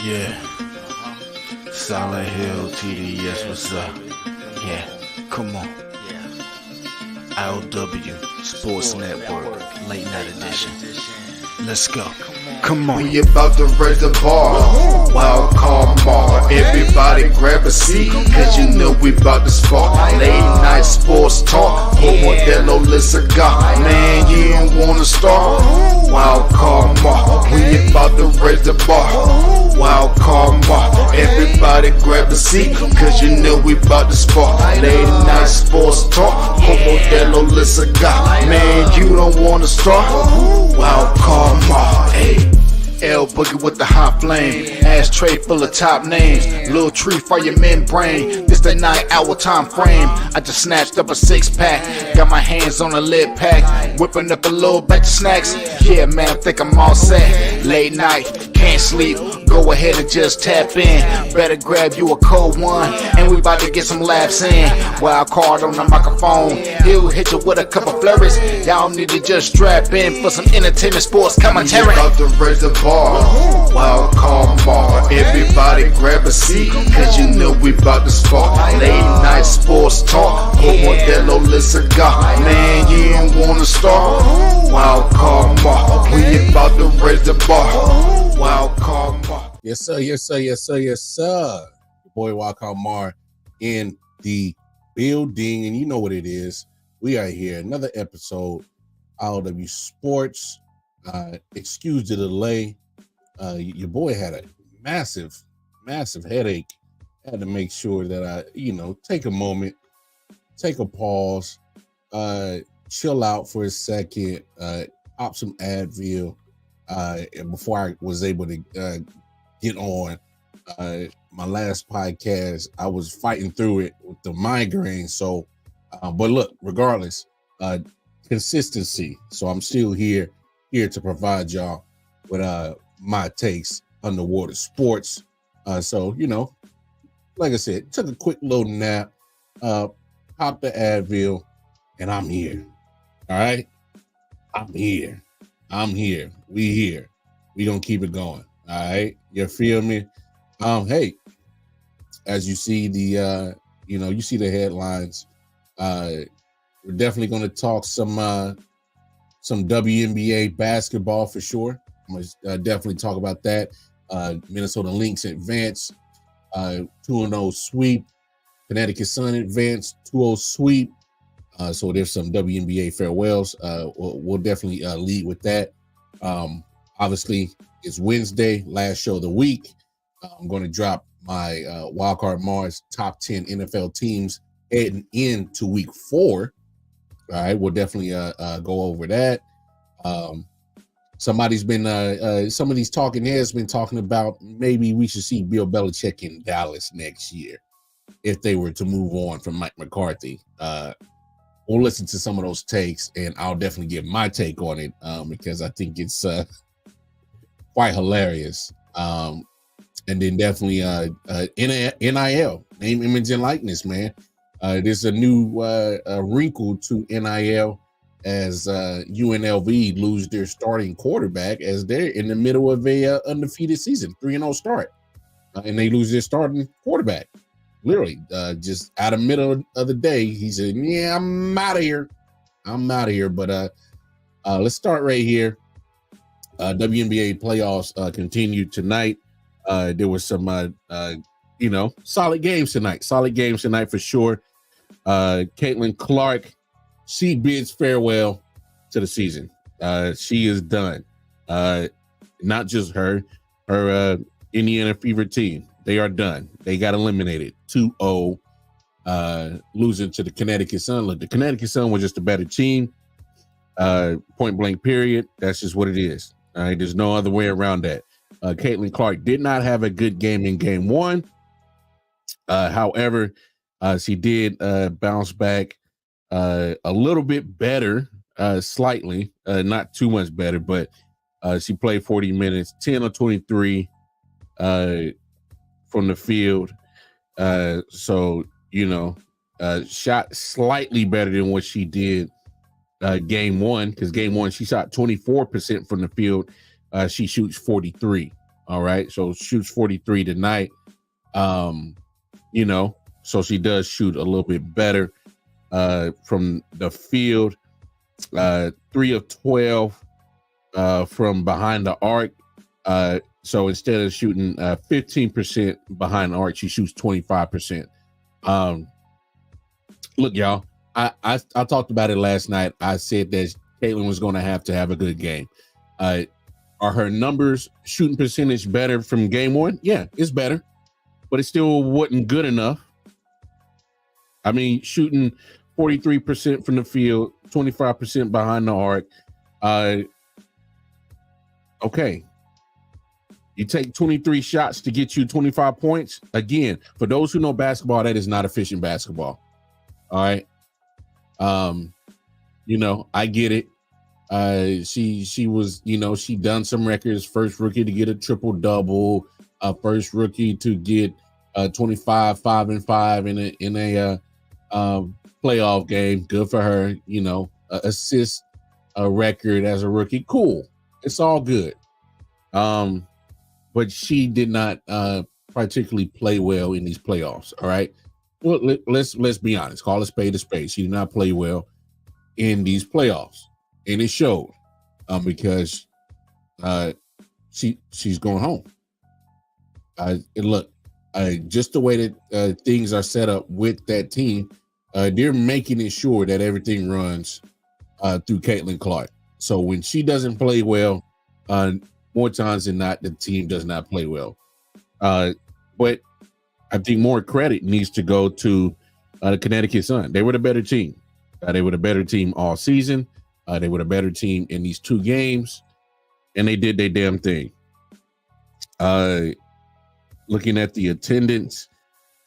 Yeah. Solid Hill TDS, what's up? Yeah, come on. I.O.W. Sports Network, late night edition. Let's go. Come on. We about to raise the bar. Wild card mar. Everybody grab a seat, cause you know we about to spark. Late night sports talk. Modelo Le Cigar. Man, you don't wanna start. Wild card mar. We about to raise the bar. Wild card mar. Everybody grab a seat, cause you know we about to spark. Late night sports talk. Modelo Le Cigar. Man, you don't wanna start. Wild card mar. Hey. L Boogie with the hot flame, ashtray full of top names, little tree for your membrane. This the 9-hour time frame. I just snatched up a 6-pack, got my hands on a lid pack, whipping up a little batch of snacks. Yeah, man, I think I'm all set. Late night, can't sleep. Go ahead and just tap in. Better grab you a cold one, and we about to get some laps in. Wild card on the microphone, he'll hit you with a couple flurries. Y'all need to just strap in for some entertainment sports commentary. We about to raise the bar. Wild card bar. Everybody grab a seat, cause you know we about to spark. Late night sports talk. Modelo Le Cigar. Man, you don't wanna start. Wild card bar. We about to raise the bar. Wild card bar. Yes, sir. Yes, sir. Yes, sir. Yes, sir. Your boy Wild Card Mar in the building, and you know what it is. We are here. Another episode. I.O.W. Sports. Excuse the delay. Your boy had a massive headache. Had to make sure that I, take a moment, take a pause, chill out for a second, pop some Advil, before I was able to get on. My last podcast, I was fighting through it with the migraine. So, but look, regardless, consistency. So I'm still here to provide y'all with my takes underwater sports. So, like I said, took a quick little nap, popped the Advil, and I'm here. All right? I'm here. We here. We gonna keep it going. All right? You feel me? Hey, as you see the you see the headlines. We're definitely gonna talk some WNBA basketball for sure. I'm gonna definitely talk about that. Minnesota Lynx advance, 2-0 sweep. Connecticut Sun advance, 2-0 sweep. So there's some WNBA farewells. We'll definitely lead with that. Obviously, it's Wednesday, last show of the week. I'm going to drop my Wildcard Mars top 10 NFL teams heading into week 4. All right, we'll definitely go over that. Somebody's been, some of these talking heads been talking about maybe we should see Bill Belichick in Dallas next year if they were to move on from Mike McCarthy. We'll listen to some of those takes, and I'll definitely give my take on it because I think it's quite hilarious. And then definitely NIL, name, image, and likeness, man. There's a new wrinkle to NIL as UNLV lose their starting quarterback as they're in the middle of a undefeated season, 3-0 start. And they lose their starting quarterback. Literally, just out of middle of the day, he said, yeah, I'm out of here. But let's start right here. WNBA playoffs continued tonight. There was some, solid games tonight for sure. Caitlin Clark, she bids farewell to the season. She is done. Not just her Indiana Fever team. They are done. They got eliminated 2-0, losing to the Connecticut Sun. Look, the Connecticut Sun was just a better team. Point blank, period. That's just what it is. All right, there's no other way around that. Caitlin Clark did not have a good game in game 1. However, she did bounce back a little bit better, slightly, not too much better, but she played 40 minutes, 10 of 23 from the field. So, shot slightly better than what she did game 1, because game 1 she shot 24% from the field. She shoots 43. All right, so shoots 43 tonight. You know, so she does shoot a little bit better from the field. 3 of 12 from behind the arc. So instead of shooting 15% behind the arc, she shoots 25%. Look, y'all, I talked about it last night. I said that Caitlin was going to have a good game. Are her numbers, shooting percentage, better from game one? Yeah, it's better, but it still wasn't good enough. I mean, shooting 43% from the field, 25% behind the arc. Okay. You take 23 shots to get you 25 points. Again, for those who know basketball, that is not efficient basketball. All right. You know, I get it. She was, you know, she done some records, first rookie to get a triple double, first rookie to get 25, 5 and 5 in a playoff game. Good for her. You know, assist record as a rookie. Cool. It's all good. But she did not particularly play well in these playoffs. All right. Well, let's be honest. Call a spade a spade. She did not play well in these playoffs, and it showed because she's going home. And look, just the way that things are set up with that team, they're making it sure that everything runs through Caitlin Clark. So when she doesn't play well, more times than not, the team does not play well. But I think more credit needs to go to the Connecticut Sun. They were the better team. They were the better team all season. They were the better team in these 2 games, and they did their damn thing. Looking at the attendance,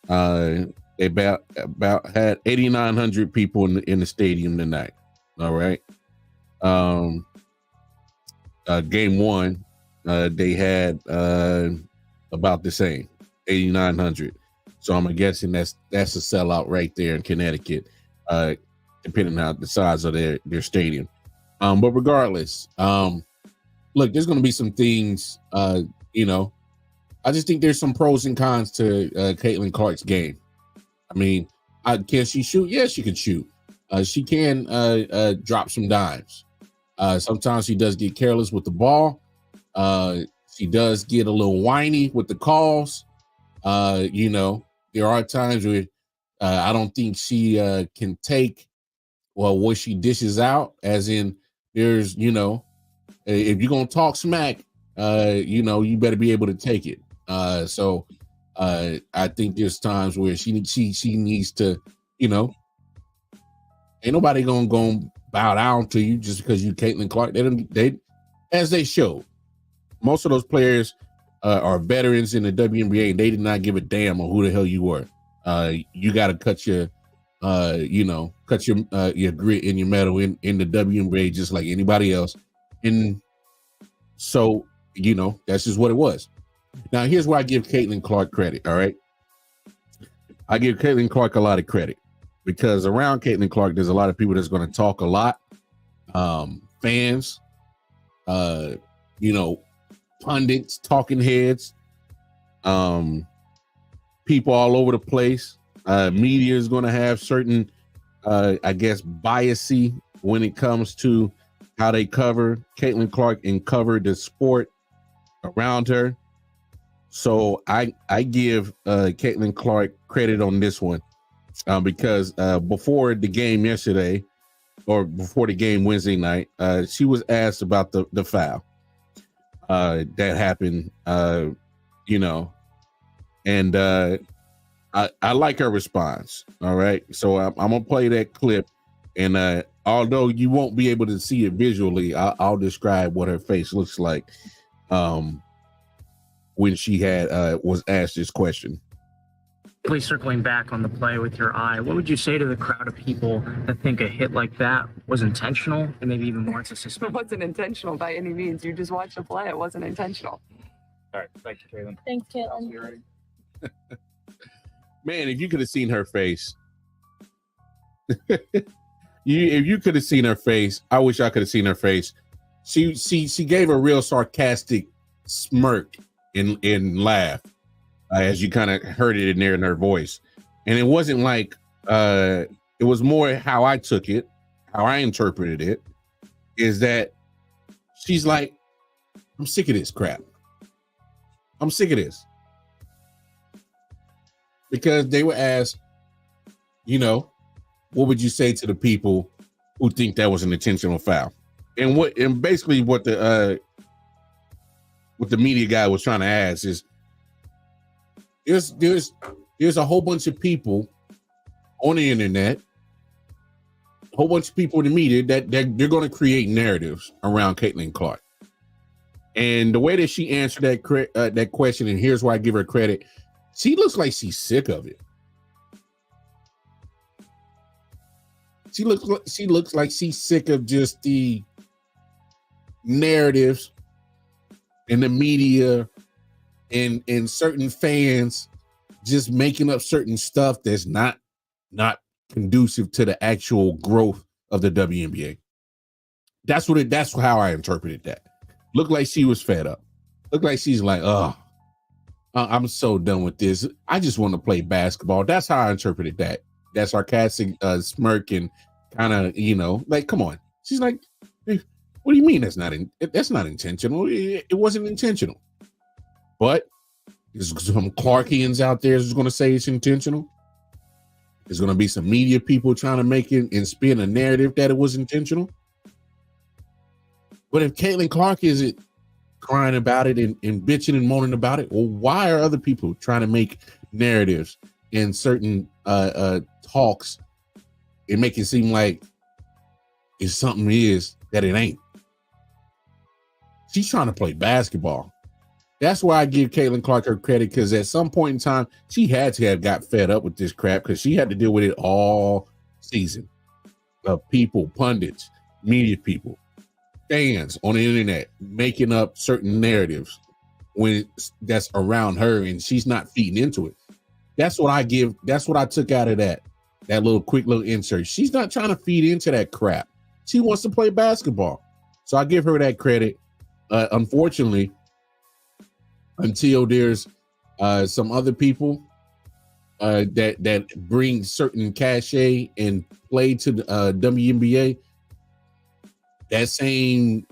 they about had 8,900 people in the stadium tonight. All right. Game 1, they had about the same, 8,900. So I'm guessing that's a sellout right there in Connecticut, depending on the size of their stadium. But regardless, look, there's going to be some things, you know, I just think there's some pros and cons to Caitlin Clark's game. I mean, can she shoot? Yes, she can shoot. She can drop some dimes. Sometimes she does get careless with the ball. She does get a little whiny with the calls. You know, there are times where I don't think she can take what she dishes out, as in there's, you know, if you're going to talk smack, you know, you better be able to take it. So I think there's times where she needs to, you know, ain't nobody gonna bow down to you just because you Caitlin Clark. They as they showed, most of those players are veterans in the WNBA, and they did not give a damn on who the hell you were. You got to cut your grit and your metal in the WNBA just like anybody else. And so, you know, that's just what it was. Now, here's where I give Caitlin Clark credit. All right. I give Caitlin Clark a lot of credit because around Caitlin Clark, there's a lot of people that's going to talk a lot. Fans, you know, pundits, talking heads, people all over the place. Media is going to have certain, I guess, biasy when it comes to how they cover Caitlin Clark and cover the sport around her. So I give Caitlin Clark credit on this one because before the game yesterday, or before the game Wednesday night, she was asked about the foul that happened, you know, and I like her response. All right, so I'm gonna play that clip, and although you won't be able to see it visually, I'll describe what her face looks like when she was asked this question. Circling back on the play with your eye, what would you say to the crowd of people that think a hit like that was intentional and maybe even more suspicious? It wasn't intentional by any means. You just watched the play. It wasn't intentional. All right. Thank you, Caitlin. Thanks, Caitlin. Man, if you could have seen her face, if you could have seen her face, I wish I could have seen her face. She gave a real sarcastic smirk and laugh as you kind of heard it in there in her voice. And it wasn't like it was more how I took it, how I interpreted it, is that she's like, I'm sick of this crap. I'm sick of this. Because they were asked, you know, what would you say to the people who think that was an intentional foul? And basically what the media guy was trying to ask is, there's a whole bunch of people on the internet, a whole bunch of people in the media that they're going to create narratives around Caitlin Clark. And the way that she answered that question, and here's why I give her credit, she looks like she's sick of it. She looks like she's sick of just the narratives and the media and certain fans just making up certain stuff that's not conducive to the actual growth of the WNBA. That's how I interpreted that. Looked like she was fed up. Looked like she's like, oh, I'm so done with this. I just want to play basketball. That's how I interpreted that. That sarcastic smirk and kind of, you know, like, come on. She's like, hey, what do you mean that's not intentional? It wasn't intentional. But there's some Clarkians out there who's going to say it's intentional. There's going to be some media people trying to make it and spin a narrative that it was intentional. But if Caitlin Clark isn't crying about it and bitching and moaning about it, well, why are other people trying to make narratives in certain talks and make it seem like if something is that it ain't? She's trying to play basketball. That's why I give Caitlin Clark her credit, because at some point in time, she had to have got fed up with this crap because she had to deal with it all season. People, pundits, media people, fans on the internet making up certain narratives when that's around her and she's not feeding into it. That's what I took out of that little quick little insert. She's not trying to feed into that crap. She wants to play basketball. So I give her that credit. Unfortunately, until there's some other people that bring certain cachet and play to the WNBA, that same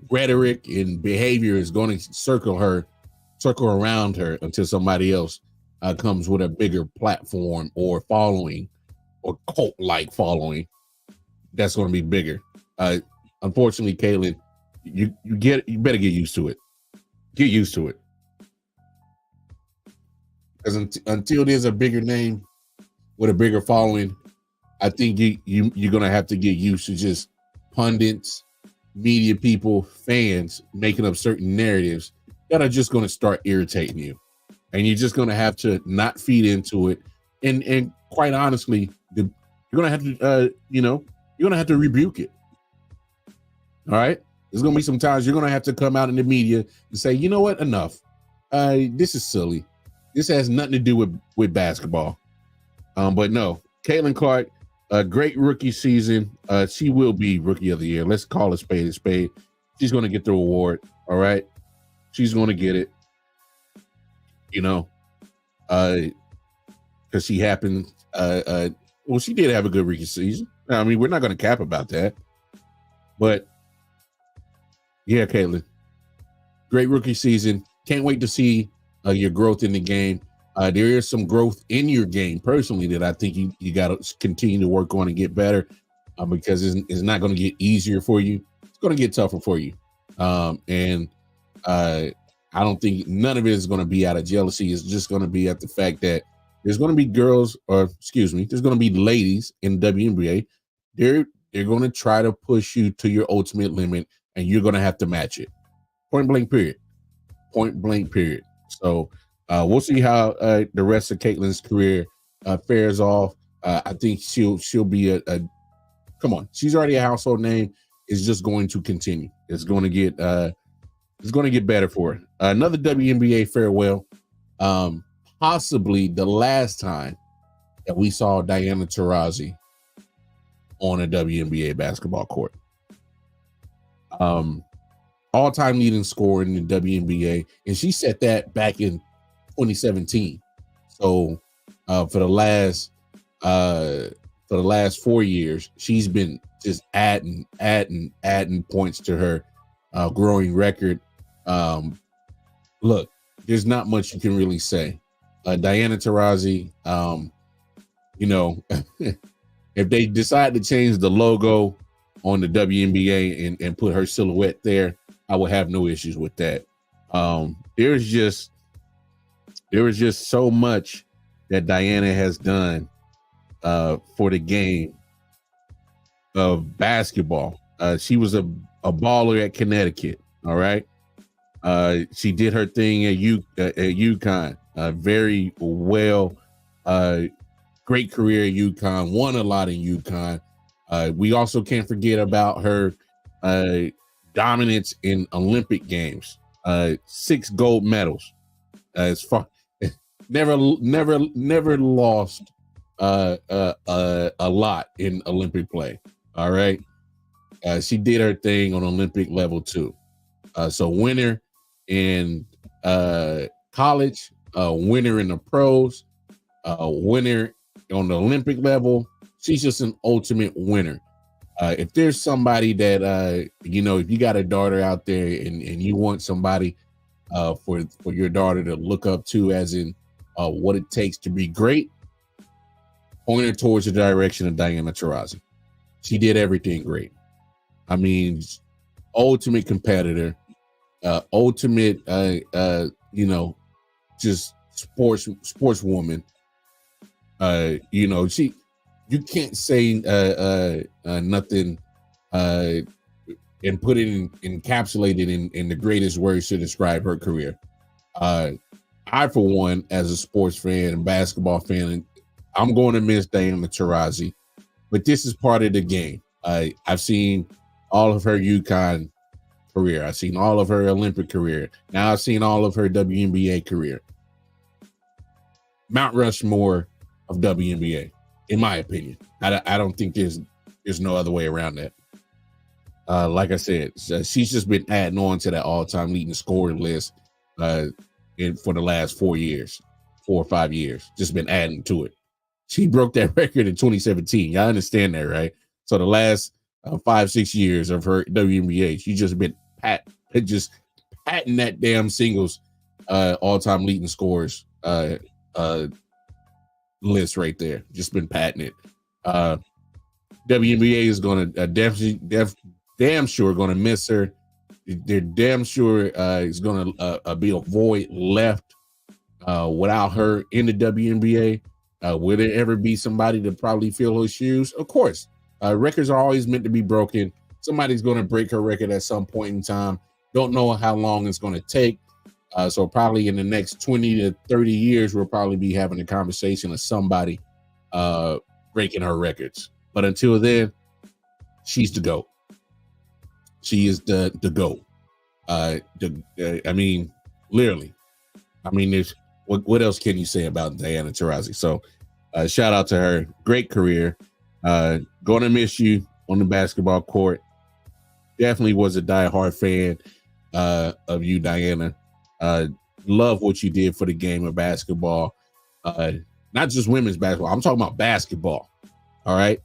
rhetoric and behavior is going to circle around her until somebody else comes with a bigger platform or following or cult-like following that's going to be bigger. Unfortunately, Caitlin, you better get used to it. Get used to it. Because until there's a bigger name with a bigger following, I think you're going to have to get used to just pundits, media people, fans making up certain narratives that are just going to start irritating you. And you're just going to have to not feed into it. And quite honestly, you're going to have to, you're going to have to rebuke it. All right? There's going to be some times you're going to have to come out in the media and say, you know what? Enough. This is silly. This has nothing to do with basketball. But no, Caitlin Clark, a great rookie season. She will be rookie of the year. Let's call a spade a spade. She's going to get the award. All right. She's going to get it. Because she happened. Well, she did have a good rookie season. I mean, we're not going to cap about that. But yeah, Caitlin, great rookie season. Can't wait to see your growth in the game. There is some growth in your game personally that I think you got to continue to work on and get better, because it's not going to get easier for you. It's going to get tougher for you. And I don't think none of it is going to be out of jealousy. It's just going to be at the fact that there's going to be there's going to be ladies in WNBA. They're going to try to push you to your ultimate limit, and you're going to have to match it. Point blank period. So we'll see how the rest of Caitlin's career fares off. I think she'll be come on. She's already a household name. It's just going to continue. It's going to get better for her. Another WNBA farewell. Possibly the last time that we saw Diana Taurasi on a WNBA basketball court. all-time leading scorer in the WNBA, and she set that back in 2017. So for the last 4 years, she's been just adding points to her growing record. Look, there's not much you can really say. Diana Taurasi, you know, if they decide to change the logo on the WNBA and put her silhouette there, I would have no issues with that. There was just so much that Diana has done for the game of basketball. She was a baller at Connecticut. All right. She did her thing at UConn. Very well. Great career at UConn. Won a lot in UConn. We also can't forget about her dominance in Olympic Games. 6 gold medals. As far never lost a lot in Olympic play. All right. She did her thing on Olympic level too. So winner in college, winner in the pros, winner on the Olympic level. She's just an ultimate winner. If there's somebody that you know, if you got a daughter out there and you want somebody for your daughter to look up to, as in what it takes to be great, point her towards the direction of Diana Taurasi. She did everything great. I mean, ultimate competitor, ultimate you know, just sportswoman. You know, you can't say nothing and put it encapsulated in the greatest words to describe her career. I, for one, as a sports fan and basketball fan, I'm going to miss Diana Taurasi, but this is part of the game. I've seen all of her UConn career. I've seen all of her Olympic career. Now I've seen all of her WNBA career. Mount Rushmore of WNBA, in my opinion. I don't think there's no other way around that. Like I said, she's just been adding on to that all-time leading scoring list for the last 4 or 5 years. Just been adding to it. She broke that record in 2017. Y'all understand that, right? So the last 5-6 years of her WNBA, she's just been patting that damn singles all-time leading scores list right there. Just been patting it. WNBA is going to damn sure going to miss her. They're damn sure is going to be a void left without her in the WNBA. Will there ever be somebody to probably fill her shoes? Of course. Records are always meant to be broken. Somebody's going to break her record at some point in time. Don't know how long it's going to take. So probably in the next 20 to 30 years, we'll probably be having a conversation of somebody breaking her records. But until then, she's the GOAT. She is the GOAT. I mean, literally. I mean, there's what else can you say about Diana Taurasi? So shout out to her. Great career. Going to miss you on the basketball court. Definitely was a diehard fan of you, Diana. Love what you did for the game of basketball. Not just women's basketball. I'm talking about basketball. All right.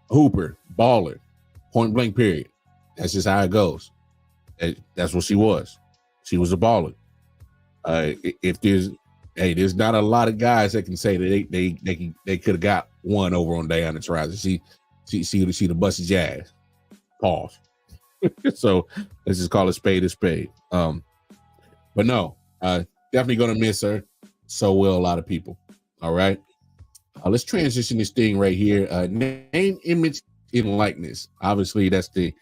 Hooper, baller, point blank, period. That's just how it goes. That's what she was. She was a baller. If there's not a lot of guys that can say that they could have got one over on Diana Taurasi. She the busted jazz. Pause. So let's just call it spade a spade. But no, definitely gonna miss her. So will a lot of people. All right. Let's transition this thing right here. Name, image, and likeness. Obviously, that's the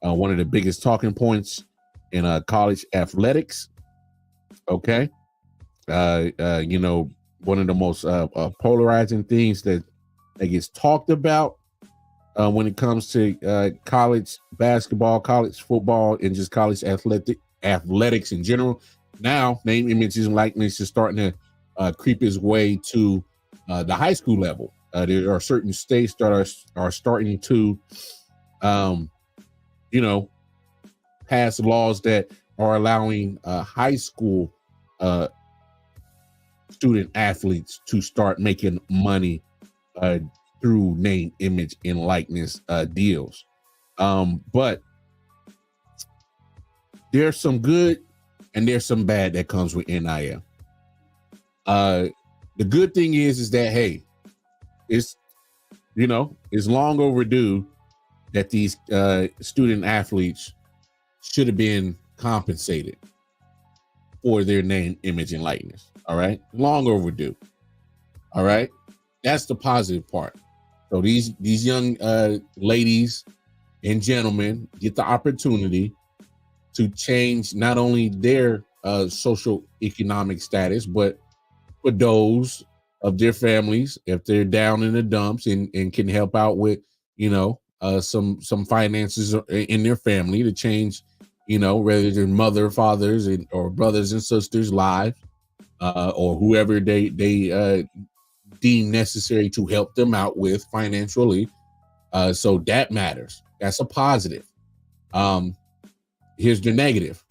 one of the biggest talking points in college athletics. Okay. You know, one of the most polarizing things that gets talked about when it comes to college basketball, college football, and just college athletics in general. Now, name, images, and likeness is starting to creep its way to the high school level. There are certain states that are starting to, you know, passed laws that are allowing high school student athletes to start making money through name, image, and likeness deals. But there's some good and there's some bad that comes with NIL. The good thing is that, hey, it's long overdue that these student athletes should have been compensated for their name, image, and likeness. All right, long overdue. All right, that's the positive part. So these young ladies and gentlemen get the opportunity to change not only their social economic status, but for those of their families, if they're down in the dumps and can help out with, some finances in their family to change, whether their mother, fathers, or brothers and sisters' lives, or whoever they deem necessary to help them out with financially. So that matters. That's a positive. Here's the negative.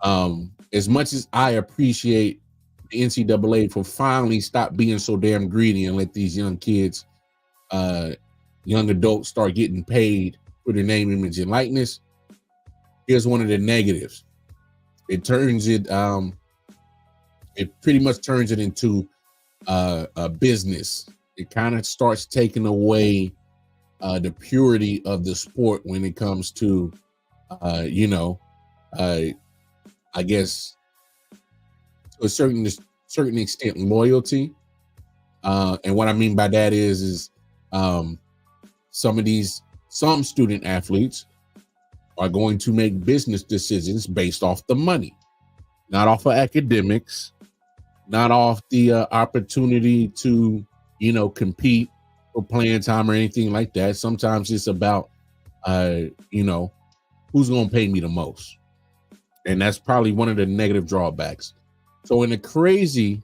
As much as I appreciate the NCAA for finally stop being so damn greedy and let these young kids, young adults start getting paid for their name, image, and likeness, here's one of the negatives. It pretty much turns it into a business. It kind of starts taking away the purity of the sport when it comes to, I guess, to a certain extent, loyalty. And what I mean by that is some student athletes are going to make business decisions based off the money, not off of academics, not off the opportunity to, compete for playing time or anything like that. Sometimes it's about, who's going to pay me the most. And that's probably one of the negative drawbacks. So in a crazy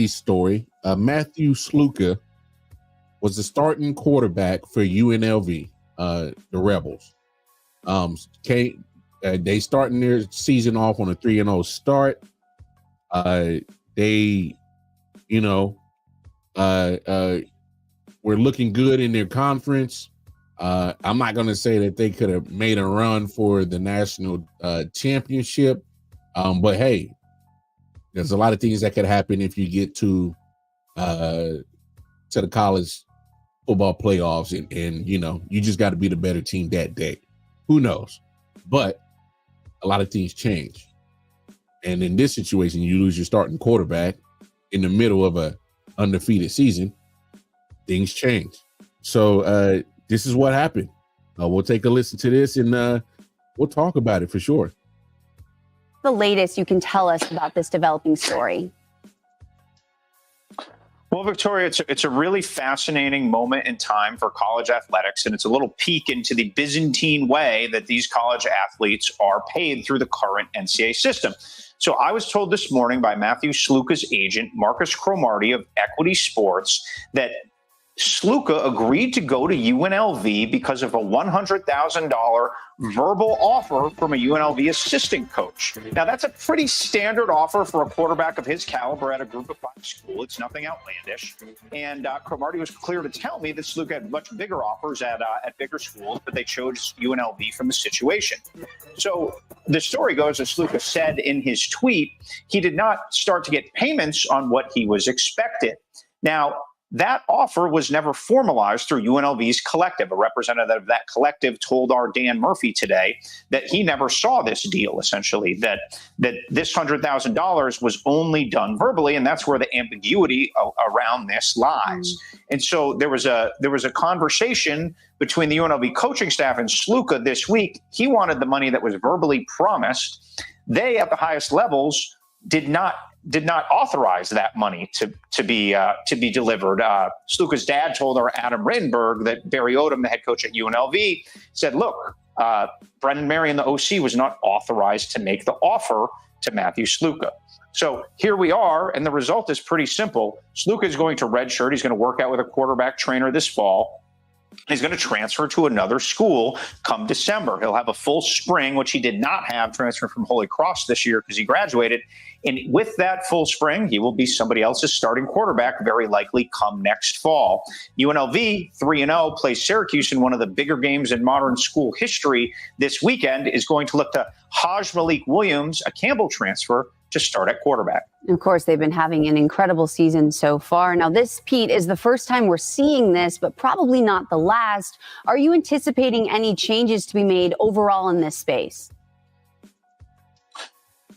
story, Matthew Sluka was the starting quarterback for UNLV, the Rebels. They starting their season off on a 3-0 start. They, were looking good in their conference. I'm not going to say that they could have made a run for the national championship, but hey, there's a lot of things that could happen if you get to the college football playoffs, and you just got to be the better team that day. Who knows? But a lot of things change, and in this situation, you lose your starting quarterback in the middle of a undefeated season. Things change. So this is what happened. We'll take a listen to this, and we'll talk about it for sure. The latest you can tell us about this developing story? Well, Victoria, it's a really fascinating moment in time for college athletics, and it's a little peek into the Byzantine way that these college athletes are paid through the current NCAA system. So I was told this morning by Matthew Sluka's agent, Marcus Cromartie of Equity Sports, that Sluka agreed to go to UNLV because of a $100,000 verbal offer from a UNLV assistant coach. Now, that's a pretty standard offer for a quarterback of his caliber at a Group of 5 school. It's nothing outlandish. And Cromartie was clear to tell me that Sluka had much bigger offers at bigger schools, but they chose UNLV from the situation. So the story goes, as Sluka said in his tweet, he did not start to get payments on what he was expected. Now, that offer was never formalized through UNLV's collective. A representative of that collective told our Dan Murphy today that he never saw this deal, essentially, that this $100,000 was only done verbally, and that's where the ambiguity around this lies. And so there was a conversation between the UNLV coaching staff and Sluka this week. He wanted the money that was verbally promised. They, at the highest levels, did not authorize that money to be delivered. Sluka's dad told our Adam Rittenberg that Barry Odom, the head coach at UNLV, said, look, Brendan Marion, the OC, was not authorized to make the offer to Matthew Sluka. So here we are, and the result is pretty simple. Sluka is going to redshirt. He's going to work out with a quarterback trainer this fall. He's going to transfer to another school come December. He'll have a full spring, which he did not have transferring from Holy Cross this year because he graduated. And with that full spring, he will be somebody else's starting quarterback, very likely come next fall. UNLV, 3-0, plays Syracuse in one of the bigger games in modern school history this weekend, is going to look to Haj Malik Williams, a Campbell transfer, to start at quarterback. Of course, they've been having an incredible season so far. Now, this, Pete, is the first time we're seeing this, but probably not the last. Are you anticipating any changes to be made overall in this space?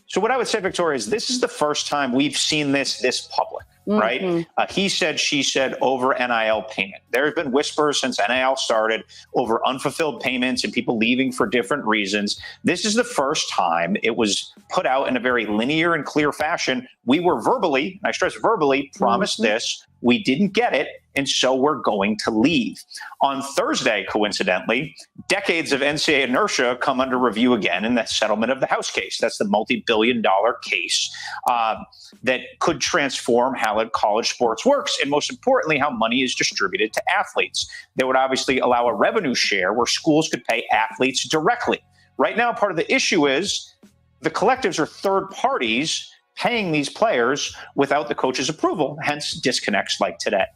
So what I would say, Victoria, is this is the first time we've seen this public, right? He said, she said over NIL payment. There have been whispers since NIL started over unfulfilled payments and people leaving for different reasons. This is the first time it was put out in a very linear and clear fashion. We were verbally, and I stress verbally, promised this. We didn't get it, and so we're going to leave. On Thursday, coincidentally, decades of NCAA inertia come under review again in the settlement of the House case. That's the multi-billion-dollar case that could transform how college sports works, and most importantly, how money is distributed to athletes. That would obviously allow a revenue share where schools could pay athletes directly. Right now, part of the issue is the collectives are third parties paying these players without the coach's approval, hence disconnects like today.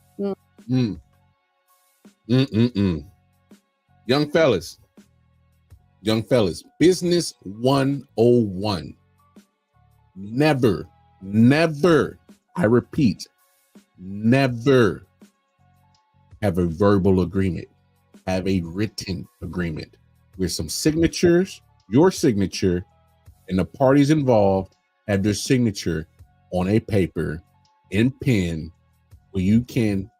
Young fellas, business 101. Never, I repeat, never have a verbal agreement. Have a written agreement with some signatures, your signature, and the parties involved have their signature on a paper in pen where you can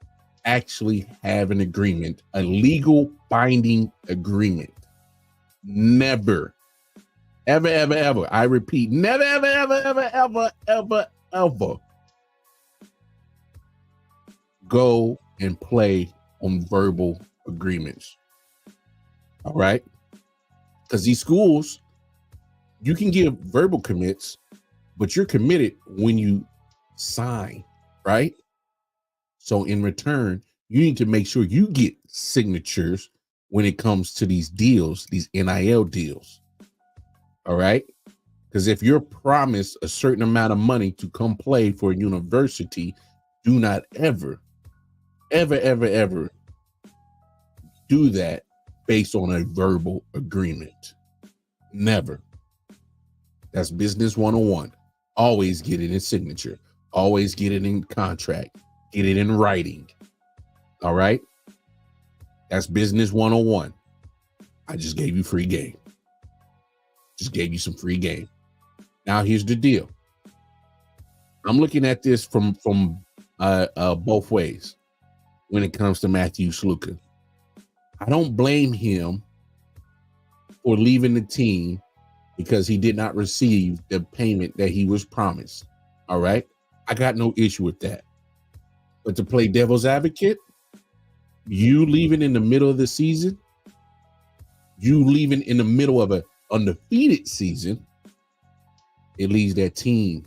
actually have an agreement, a legal binding agreement. Never, ever, I repeat, never, ever go and play on verbal agreements. All right? Because these schools, you can give verbal commits, but you're committed when you sign, right? So in return, you need to make sure you get signatures when it comes to these deals, these NIL deals. All right? Because if you're promised a certain amount of money to come play for a university, do not ever do that based on a verbal agreement. Never. That's business 101. Always get it in signature. Always get it in contract. Get it in writing. All right? That's business 101. I just gave you free game. Just gave you some free game. Now here's the deal. I'm looking at this from both ways when it comes to Matthew Sluka. I don't blame him for leaving the team because he did not receive the payment that he was promised. All right? I got no issue with that. But to play devil's advocate, you leaving in the middle of the season, you leaving in the middle of an undefeated season, it leaves that team.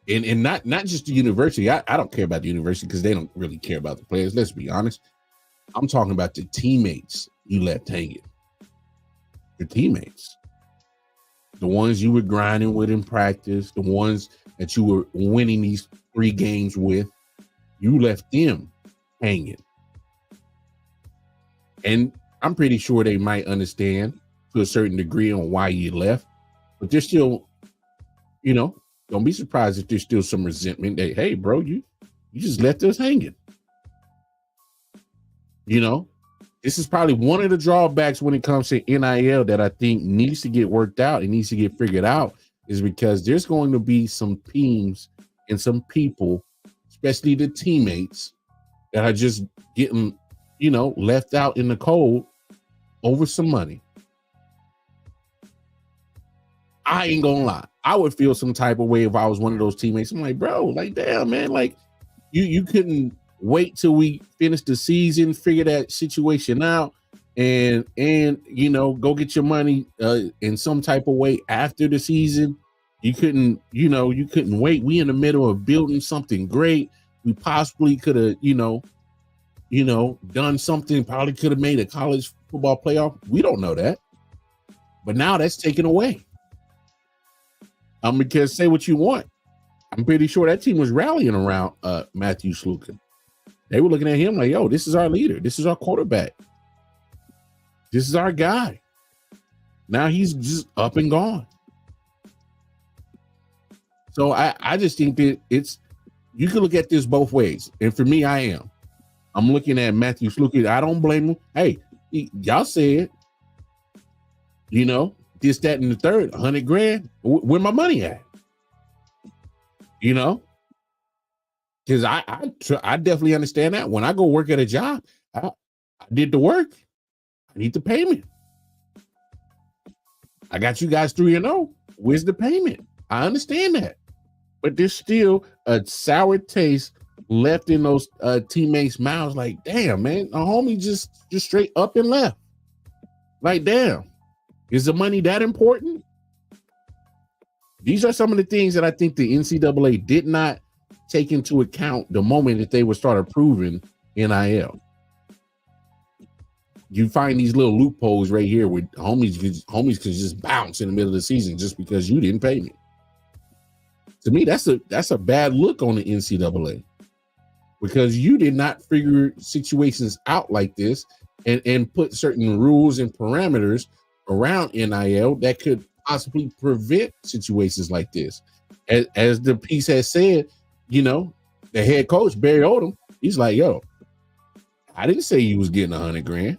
And not just the university. I don't care about the university because they don't really care about the players. Let's be honest. I'm talking about the teammates you left hanging. Your teammates. The ones you were grinding with in practice, the ones that you were winning these 3 games with, you left them hanging. And I'm pretty sure they might understand to a certain degree on why you left, but there's still, don't be surprised if there's still some resentment that, hey, bro, you just left us hanging. This is probably one of the drawbacks when it comes to NIL that I think needs to get worked out. It needs to get figured out is because there's going to be some teams and some people, especially the teammates, that are just getting, left out in the cold over some money. I ain't gonna lie. I would feel some type of way if I was one of those teammates. I'm like, bro, like, damn, man, like you couldn't wait till we finish the season, figure that situation out, and go get your money in some type of way after the season. You couldn't wait. We in the middle of building something great. We possibly could have, done something, probably could have made a college football playoff. We don't know that. But now that's taken away. Because say what you want, I'm pretty sure that team was rallying around Matthew Sluka. They were looking at him like, yo, this is our leader. This is our quarterback. This is our guy. Now he's just up and gone. So I just think that you can look at this both ways. And for me, I'm looking at Matthew Sluka. I don't blame him. Hey, y'all said, this, that, and the third, $100,000. Where my money at? Because I definitely understand that. When I go work at a job, I did the work. I need the payment. I got you guys 3-0. Where's the payment? I understand that. But there's still a sour taste left in those teammates' mouths. Like, damn, man, a homie just straight up and left. Like, damn, is the money that important? These are some of the things that I think the NCAA did not take into account the moment that they would start approving NIL. You find these little loopholes right here where homies could just bounce in the middle of the season just because you didn't pay me. To me, that's a bad look on the NCAA, because you did not figure situations out like this and put certain rules and parameters around NIL that could possibly prevent situations like this. As the piece has said, the head coach, Barry Odom, he's like, yo, I didn't say you was getting $100,000.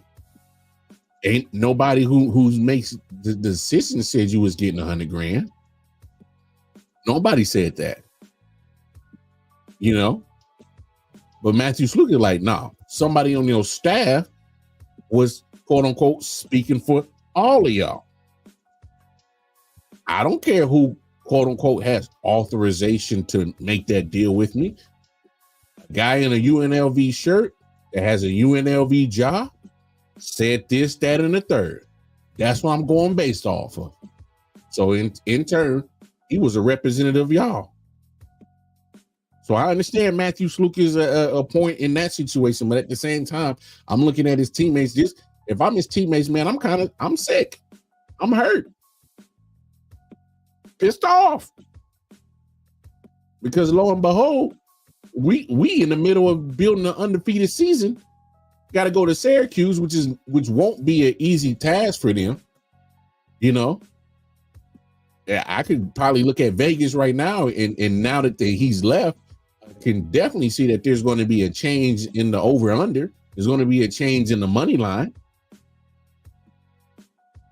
Ain't nobody who makes the decision said you was getting $100,000. Nobody said that. But Matthew Sluka like, nah, somebody on your staff was quote unquote speaking for all of y'all. I don't care who quote unquote has authorization to make that deal with me. A guy in a UNLV shirt that has a UNLV job said this, that, and the third. That's what I'm going based off of. So in turn, he was a representative of y'all. So I understand Matthew Sluka is a point in that situation, but at the same time, I'm looking at his teammates. If I'm his teammates, man, I'm sick. I'm hurt. Pissed off. Because lo and behold, we in the middle of building an undefeated season, got to go to Syracuse, which won't be an easy task for them. Yeah, I could probably look at Vegas right now, and now that he's left, I can definitely see that there's going to be a change in the over-under. There's going to be a change in the money line.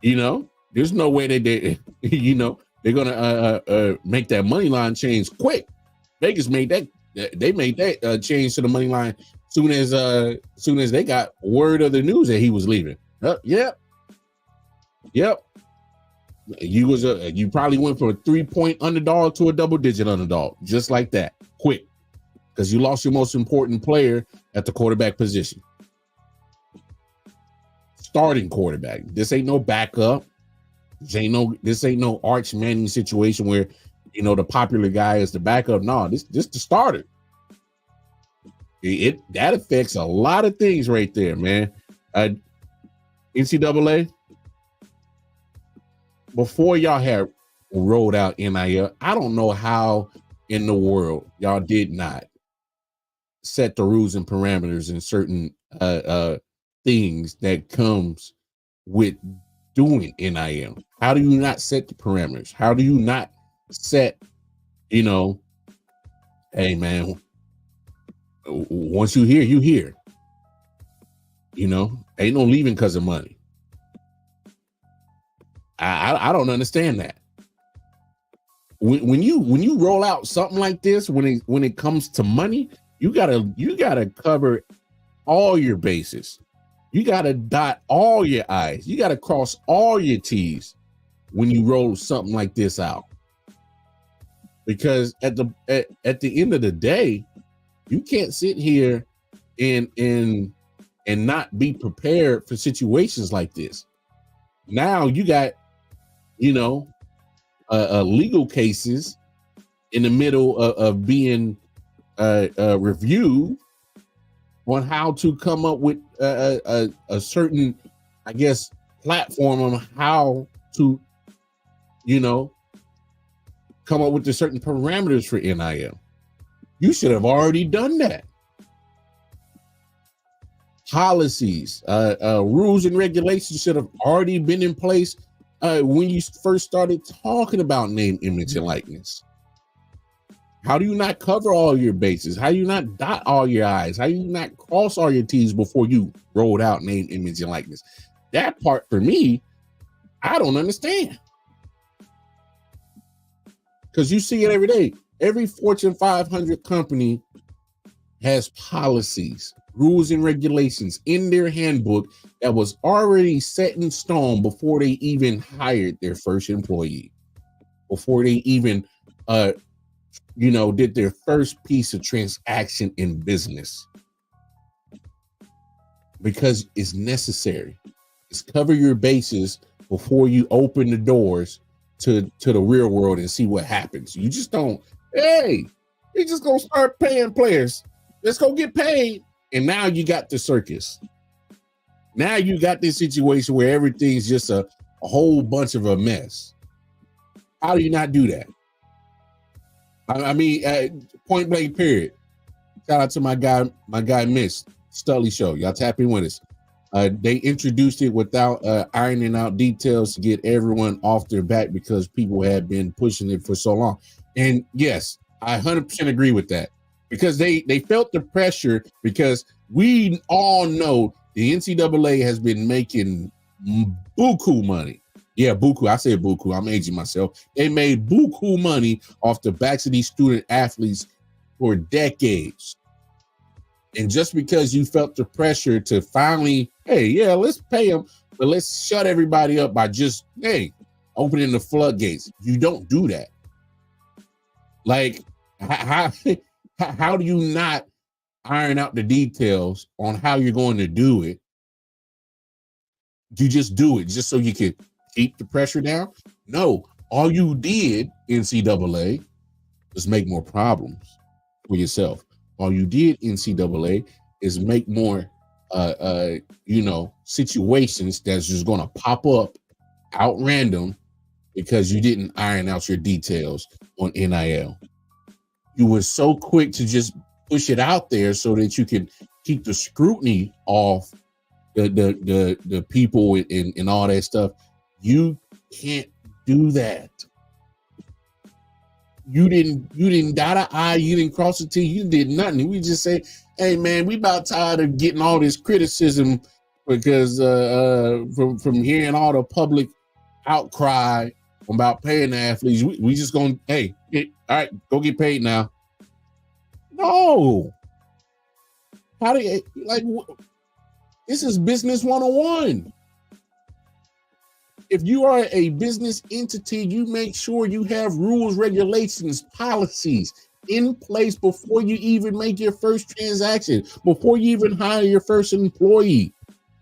There's no way that they're going to make that money line change quick. Vegas made that. They made that change to the money line soon as they got word of the news that he was leaving. Yep. You probably went from a 3-point underdog to a double-digit underdog, just like that, quick, because you lost your most important player at the quarterback position. Starting quarterback. This ain't no backup. This ain't no Arch Manning situation where the popular guy is the backup. No, this the starter. That affects a lot of things right there, man. NCAA. Before y'all had rolled out NIL, I don't know how in the world y'all did not set the rules and parameters and certain things that comes with doing NIL. How do you not set the parameters? How do you not set, hey man, once you hear, you hear. Ain't no leaving because of money. I don't understand that. When you roll out something like this, when it comes to money, you gotta cover all your bases. You gotta dot all your I's. You gotta cross all your T's when you roll something like this out. Because at the end of the day, you can't sit here and not be prepared for situations like this. Now you got legal cases in the middle of being reviewed on how to come up with a certain, I guess, platform on how to, you know, come up with the certain parameters for NIL. You should have already done that. Policies, rules and regulations should have already been in place when you first started talking about name, image, and likeness. How do you not cover all your bases? How do you not dot all your I's? How do you not cross all your T's before you rolled out name, image, and likeness? That part for me, I don't understand. Because you see it every day. Every Fortune 500 company has policies, rules, and regulations in their handbook that was already set in stone before they even hired their first employee, before they even, did their first piece of transaction in business. Because it's necessary. It's cover your bases before you open the doors to the real world and see what happens. You just don't, hey, you just gonna start paying players. Let's go get paid. And now you got the circus. Now you got this situation where everything's just a whole bunch of a mess. How do you not do that? I mean, point blank period. Shout out to my guy Miss Stully Show. Y'all tap in with us. They introduced it without ironing out details to get everyone off their back because people had been pushing it for so long. And yes, I 100% agree with that because they felt the pressure because we all know the NCAA has been making buku money. Yeah, buku. I said buku. I'm aging myself. They made buku money off the backs of these student athletes for decades. And just because you felt the pressure to finally, hey, yeah, let's pay them, but let's shut everybody up by just, hey, opening the floodgates. You don't do that. Like, how do you not iron out the details on how you're going to do it? You just do it just so you can keep the pressure down? No, all you did, NCAA, was make more problems for yourself. All you did, NCAA, is make more, situations that's just going to pop up out random because you didn't iron out your details on NIL. You were so quick to just push it out there so that you can keep the scrutiny off the people and all that stuff. You can't do that. You didn't dot an I, you didn't cross a T, you did nothing. We just say, hey man, we about tired of getting all this criticism because from hearing all the public outcry about paying the athletes. We just gonna, hey, all right, go get paid now. No. How do you, like, this is business 101. If you are a business entity, you make sure you have rules, regulations, policies in place before you even make your first transaction, before you even hire your first employee,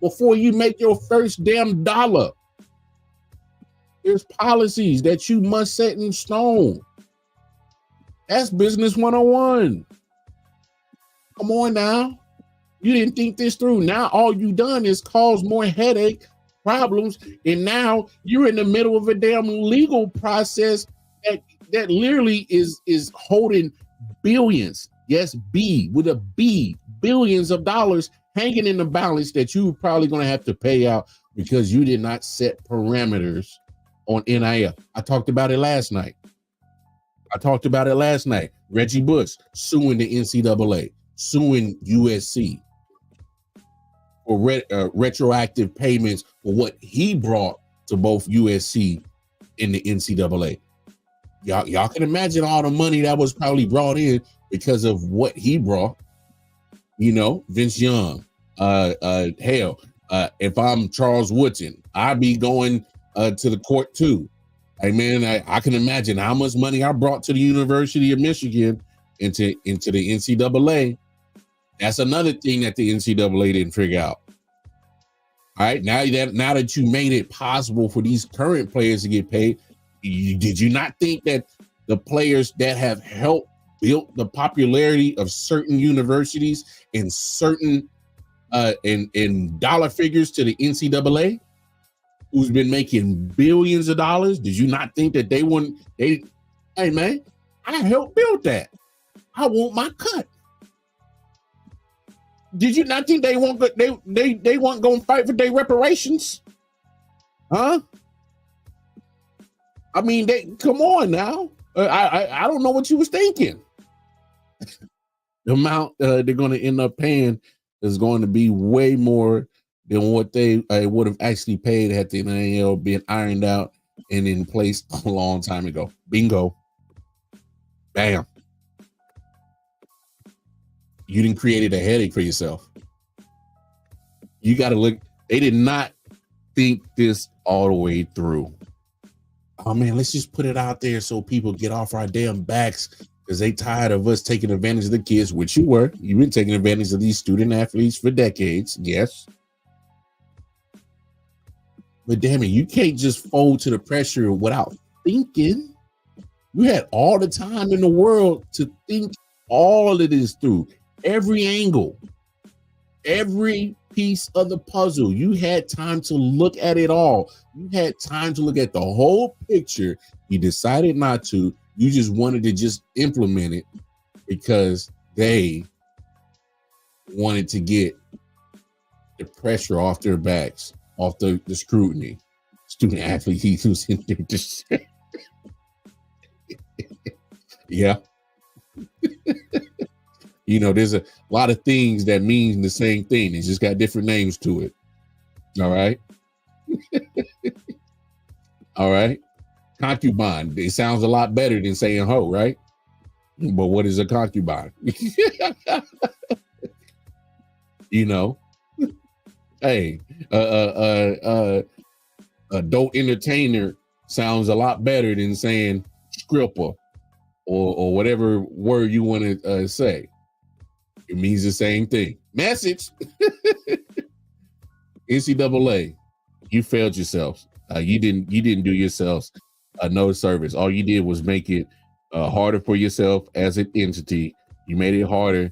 before you make your first damn dollar. There's policies that you must set in stone. That's business 101. Come on now. You didn't think this through. Now all you done is cause more headache, problems, and now you're in the middle of a damn legal process that literally is holding billions, yes, B with a B, billions of dollars hanging in the balance that you're probably going to have to pay out because you did not set parameters on NIL. I talked about it last night. Reggie Bush suing the NCAA, suing USC for retroactive payments for what he brought to both USC and the NCAA. Y'all can imagine all the money that was probably brought in because of what he brought. You know, Vince Young. If I'm Charles Woodson, I'd be going to the court too. Hey man, I can imagine how much money I brought to the University of Michigan into the NCAA. That's another thing that the NCAA didn't figure out. All right, now that you made it possible for these current players to get paid, did you not think that the players that have helped built the popularity of certain universities and certain in dollar figures to the NCAA, who's been making billions of dollars? Did you not think that hey man, I helped build that. I want my cut. Did you not think they weren't going to fight for their reparations? Huh? I mean, come on now. I don't know what you was thinking. The amount they're going to end up paying is going to be way more than what they would have actually paid had the NIL been ironed out and in place a long time ago. Bingo. Bam. You didn't create a headache for yourself. You got to look. They did not think this all the way through. Oh man, let's just put it out there so people get off our damn backs because they tired of us taking advantage of the kids, which you were. You've been taking advantage of these student athletes for decades. Yes. But damn it, you can't just fold to the pressure without thinking. You had all the time in the world to think all of this through. Every angle, every piece of the puzzle. You had time to look at it all. You had time to look at the whole picture. You decided not to. You just wanted to just implement it because they wanted to get the pressure off their backs, off the scrutiny. Student athlete, he was in there just yeah. You know, there's a lot of things that mean the same thing. It's just got different names to it. All right. All right. Concubine. It sounds a lot better than saying hoe, right? But what is a concubine? You know, hey, adult entertainer sounds a lot better than saying stripper or whatever word you want to say. It means the same thing. Message. NCAA, you failed yourselves. You didn't do yourselves no service. All you did was make it harder for yourself as an entity. You made it harder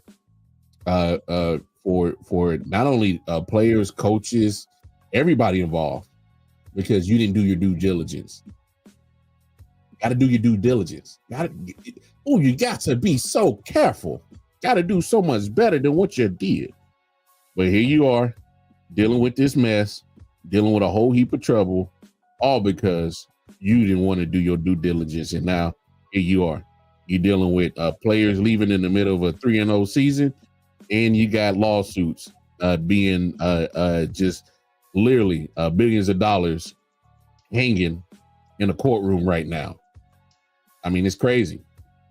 for not only players, coaches, everybody involved, because you didn't do your due diligence. Got to do your due diligence. You got to be so careful. Got to do so much better than what you did. But here you are, dealing with this mess, dealing with a whole heap of trouble, all because you didn't want to do your due diligence. And now here you are. You're dealing with players leaving in the middle of a 3-0 season, and you got lawsuits being just literally billions of dollars hanging in a courtroom right now. I mean, it's crazy.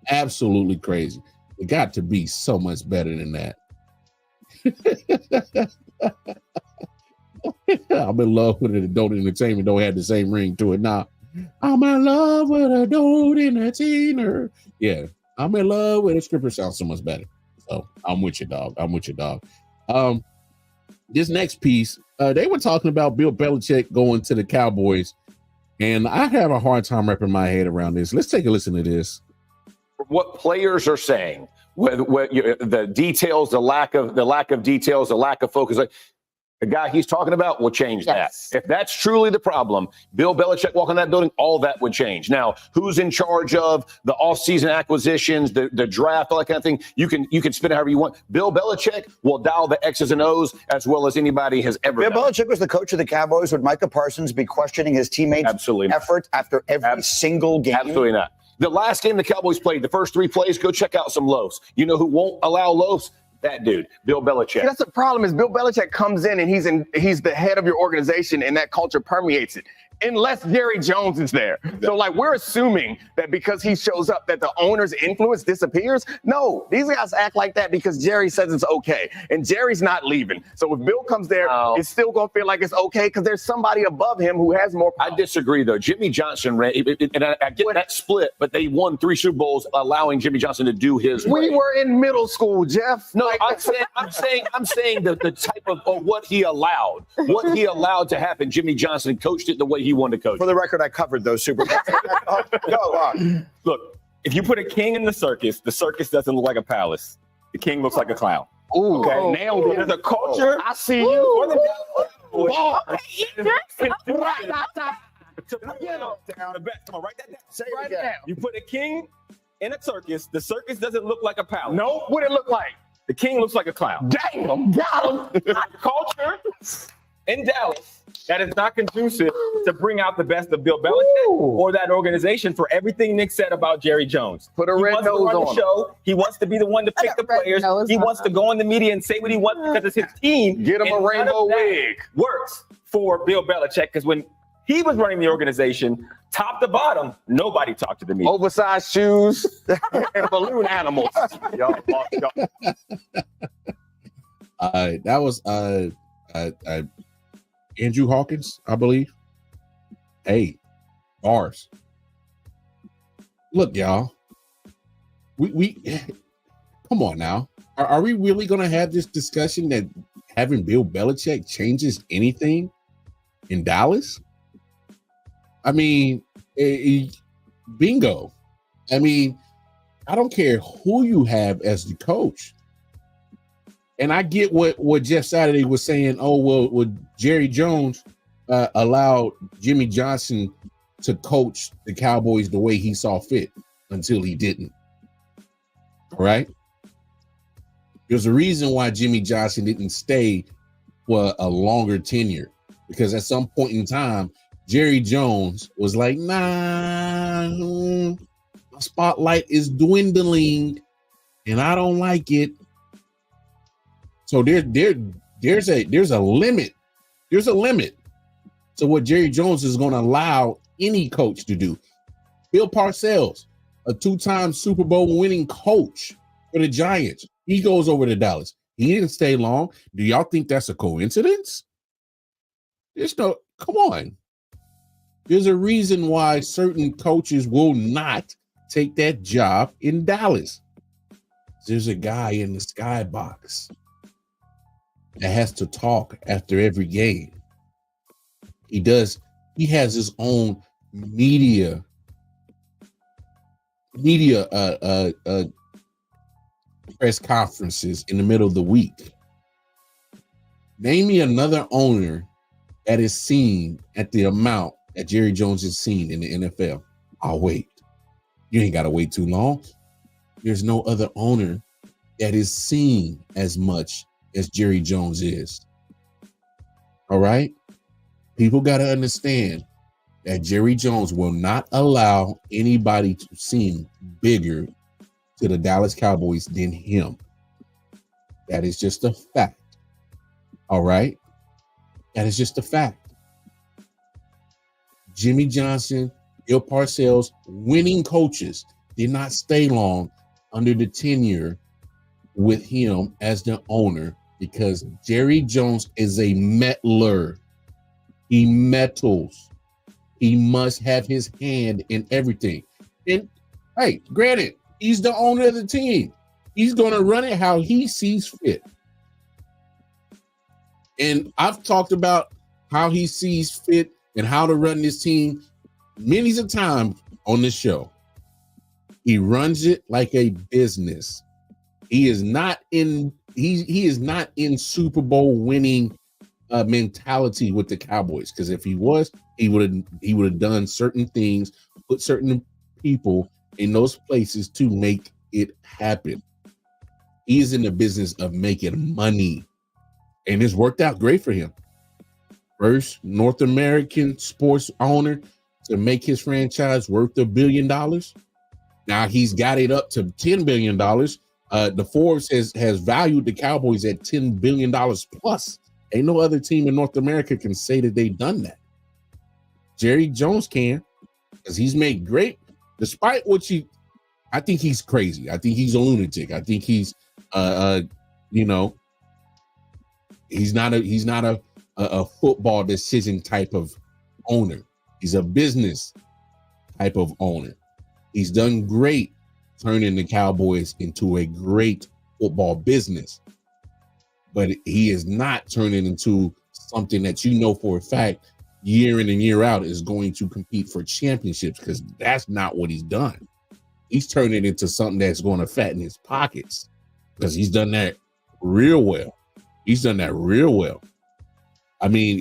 Absolutely crazy. It got to be so much better than that. I'm in love with an adult entertainment. Don't have the same ring to it now. I'm in love with an adult entertainer. Yeah, I'm in love with a stripper. Sounds so much better. So I'm with you, dog. This next piece, they were talking about Bill Belichick going to the Cowboys, and I have a hard time wrapping my head around this. Let's take a listen to this. What players are saying, the details, the lack of details, the lack of focus. The guy he's talking about will change that. If that's truly the problem, Bill Belichick walking that building, all that would change. Now, who's in charge of the offseason acquisitions, the draft, all that kind of thing? You can spin it however you want. Bill Belichick will dial the X's and O's as well as anybody has ever done. Bill Belichick was the coach of the Cowboys. Would Micah Parsons be questioning his teammates' effort after every single game? Absolutely not. The last game the Cowboys played, the first 3 plays, go check out some loafs. You know who won't allow loafs? That dude, Bill Belichick. That's the problem is Bill Belichick comes in and he's the head of your organization and that culture permeates it. Unless Jerry Jones is there. So we're assuming that because he shows up that the owner's influence disappears. No, these guys act like that because Jerry says it's okay. And Jerry's not leaving. So if Bill comes there, it's still going to feel like it's okay because there's somebody above him who has more power. I disagree, though. Jimmy Johnson ran, and I get that split, but they won 3 Super Bowls allowing Jimmy Johnson to do his way. We were in middle school, Jeff. No, I'm saying the type of what he allowed. What he allowed to happen. Jimmy Johnson coached it the way he wanted to coach. For the record, I covered those Super Bowls. Go on. Look, If you put a king in the circus doesn't look like a palace. The king looks like a clown. Ooh, okay, nailed it. There's a culture. I see you. Come on, write that down. Say it down. You put a king in a circus. The circus doesn't look like a palace. No, what it look like? The king looks like a clown. Damn, got him. Culture in Dallas that is not conducive to bring out the best of Bill Belichick or that organization for everything Nick said about Jerry Jones. Put a red nose on the show. He wants to be the one to pick the players. He wants to go in the media and say what he wants because it's his team. Get him a rainbow wig. Works for Bill Belichick because when he was running the organization, top to bottom, nobody talked to the media. Oversized shoes and balloon animals. That was Andrew Hawkins, I believe. Hey, bars. Look, y'all. We come on now. Are we really gonna have this discussion that having Bill Belichick changes anything in Dallas? I mean, bingo. I mean, I don't care who you have as the coach. And I get what Jeff Saturday was saying. Oh, well, Jerry Jones allowed Jimmy Johnson to coach the Cowboys the way he saw fit until he didn't. All right. There's a reason why Jimmy Johnson didn't stay for a longer tenure, because at some point in time, Jerry Jones was like, nah, my spotlight is dwindling and I don't like it. So there's a limit. There's a limit to what Jerry Jones is going to allow any coach to do. Bill Parcells, a 2-time Super Bowl winning coach for the Giants, he goes over to Dallas. He didn't stay long. Do y'all think that's a coincidence? There's no, come on. There's a reason why certain coaches will not take that job in Dallas. There's a guy in the skybox that has to talk after every game. He has his own media press conferences in the middle of the week. Name me another owner that is seen at the amount that Jerry Jones is seen in the NFL. I'll wait. You ain't got to wait too long. There's no other owner that is seen as much as Jerry Jones is. All right? People got to understand that Jerry Jones will not allow anybody to seem bigger to the Dallas Cowboys than him. That is just a fact. All right? That is just a fact. Jimmy Johnson, Bill Parcells, winning coaches did not stay long under the tenure with him as the owner, because Jerry Jones is a meddler. He meddles. He must have his hand in everything. And hey, granted, he's the owner of the team. He's going to run it how he sees fit. And I've talked about how he sees fit and how to run this team many a time on this show. He runs it like a business. He is not in Super Bowl winning mentality with the Cowboys, because if he was, he would have done certain things, put certain people in those places to make it happen. He's in the business of making money, and it's worked out great for him. First North American sports owner to make his franchise worth $1 billion. Now he's got it up to $10 billion. The Forbes has valued the Cowboys at $10 billion plus. Ain't no other team in North America can say that they've done that. Jerry Jones can, because he's made great, despite what I think he's crazy. I think he's a lunatic. I think he's he's not a football decision type of owner. He's a business type of owner. He's done great turning the Cowboys into a great football business, but he is not turning into something that you know for a fact year in and year out is going to compete for championships, because that's not what he's done. He's turned it into something that's going to fatten his pockets because he's done that real well. He's done that real well. I mean,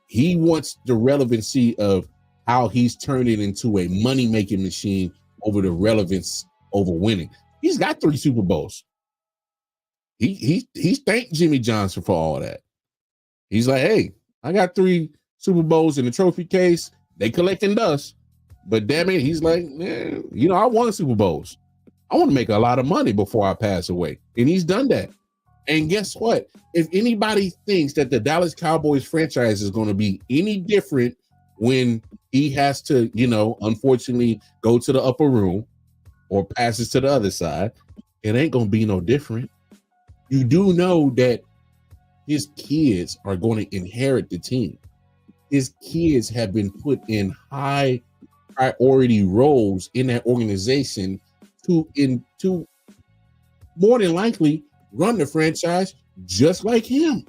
he wants the relevancy of how he's turned it into a money-making machine over the relevance over winning. He's got 3 Super Bowls. He thanked Jimmy Johnson for all that. He's like, hey, I got 3 Super Bowls in the trophy case. They collecting dust. But damn it, he's like, you know, I won Super Bowls. I want to make a lot of money before I pass away. And he's done that. And guess what? If anybody thinks that the Dallas Cowboys franchise is going to be any different when he has to, you know, unfortunately go to the upper room or passes to the other side, it ain't going to be no different. You do know that his kids are going to inherit the team. His kids have been put in high priority roles in that organization to more than likely run the franchise just like him.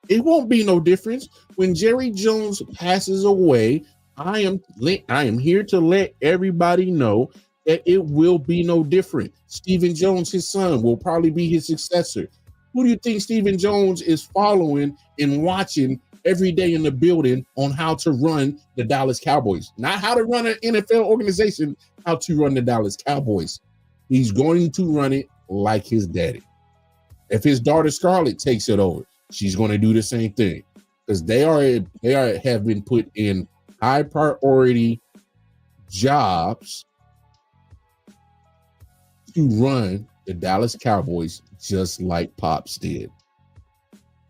It won't be no difference when Jerry Jones passes away. I am here to let everybody know that it will be no different. Stephen Jones, his son, will probably be his successor. Who do you think Stephen Jones is following and watching every day in the building on how to run the Dallas Cowboys? Not how to run an NFL organization, how to run the Dallas Cowboys. He's going to run it like his daddy. If his daughter Scarlett takes it over, she's going to do the same thing because they have been put in high priority jobs to run the Dallas Cowboys just like Pops did.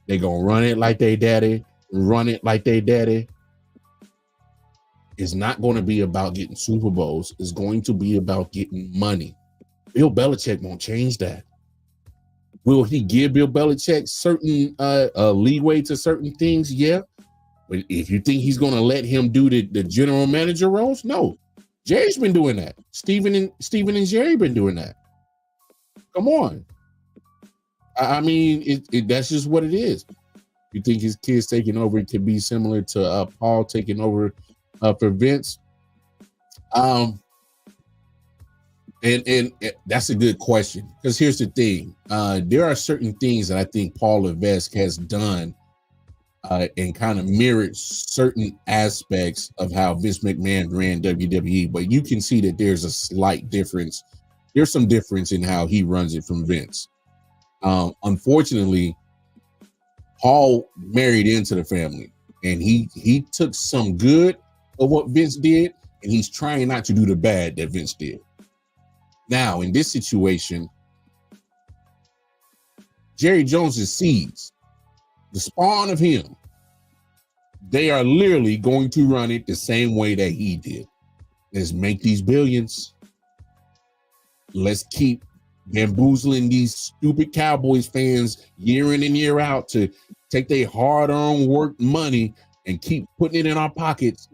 They're going to run it like they daddy, run it like they daddy. It's not going to be about getting Super Bowls. It's going to be about getting money. Bill Belichick won't change that. Will he give Bill Belichick certain leeway to certain things? Yeah. But if you think he's going to let him do the general manager roles, no. Jerry's been doing that. Steven and Jerry been doing that. Come on. I mean, that's just what it is. You think his kids taking over it could be similar to Paul taking over for Vince? And that's a good question, because here's the thing. There are certain things that I think Paul Levesque has done and kind of mirrored certain aspects of how Vince McMahon ran WWE, but you can see that there's a slight difference. There's some difference in how he runs it from Vince. Unfortunately, Paul married into the family, and he took some good of what Vince did, and he's trying not to do the bad that Vince did. Now, in this situation, Jerry Jones's seeds, the spawn of him, they are literally going to run it the same way that he did. Let's make these billions. Let's keep bamboozling these stupid Cowboys fans year in and year out to take their hard-earned work money and keep putting it in our pockets,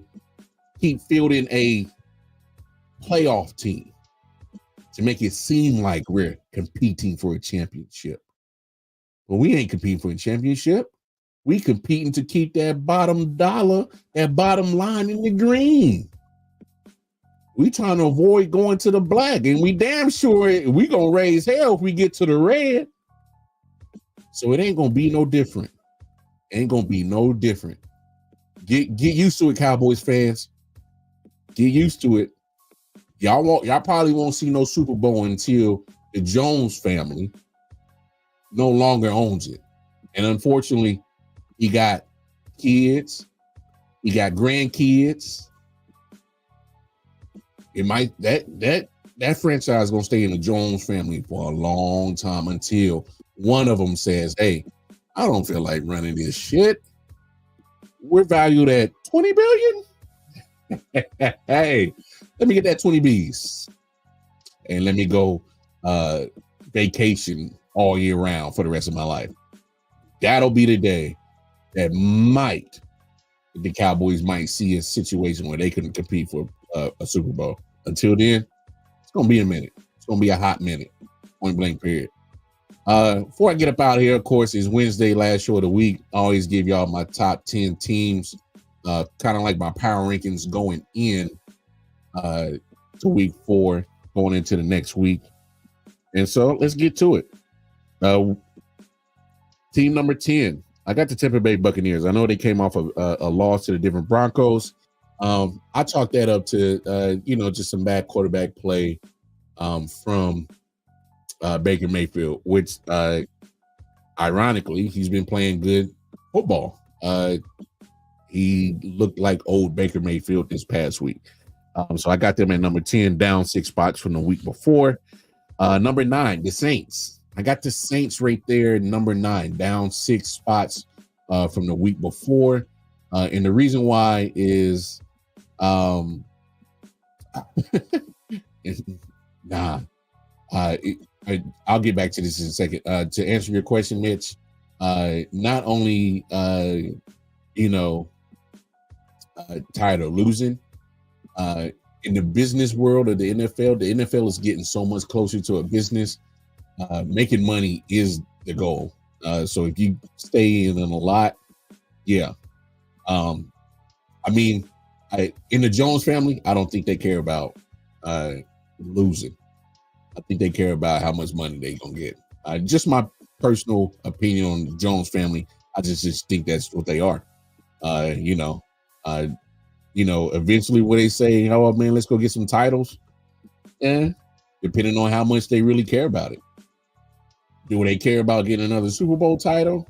keep fielding a playoff team to make it seem like we're competing for a championship. But we ain't competing for a championship. We competing to keep that bottom dollar, that bottom line in the green. We trying to avoid going to the black, and we damn sure we gonna raise hell if we get to the red. So it ain't gonna be no different. Ain't gonna be no different. Get used to it, Cowboys fans. Get used to it. Y'all probably won't see no Super Bowl until the Jones family no longer owns it. And unfortunately, he got kids, he got grandkids. It might that franchise is gonna stay in the Jones family for a long time until one of them says, "Hey, I don't feel like running this shit. We're valued at 20 billion. Hey, let me get that 20 Bs and let me go vacation all year round for the rest of my life." That'll be the day that the Cowboys might see a situation where they couldn't compete for a Super Bowl. Until then, it's gonna be a minute. It's gonna be a hot minute. Point blank period. Before I get up out of here, of course, it's Wednesday, last show of the week. I always give y'all my top 10 teams, kind of like my power rankings going in. to week 4, going into the next week. And so let's get to it. Team number 10. I got the Tampa Bay Buccaneers. I know they came off a loss to the Denver Broncos. I chalk that up to, just some bad quarterback play from Baker Mayfield, which ironically, he's been playing good football. He looked like old Baker Mayfield this past week. So I got them at number 10, down 6 spots from the week before. Number 9, the Saints. I got the Saints right there, number 9, down 6 spots from the week before. And the reason why is, I'll get back to this in a second. To answer your question, Mitch, not only, tired of losing, in the business world of the NFL is getting so much closer to a business. Making money is the goal. So if you stay in a lot, yeah. In the Jones family, I don't think they care about losing. I think they care about how much money they're gonna get. Just my personal opinion on the Jones family. I just think that's what they are. Eventually when they say, oh man, let's go get some titles, depending on how much they really care about it. Do they care about getting another Super Bowl title,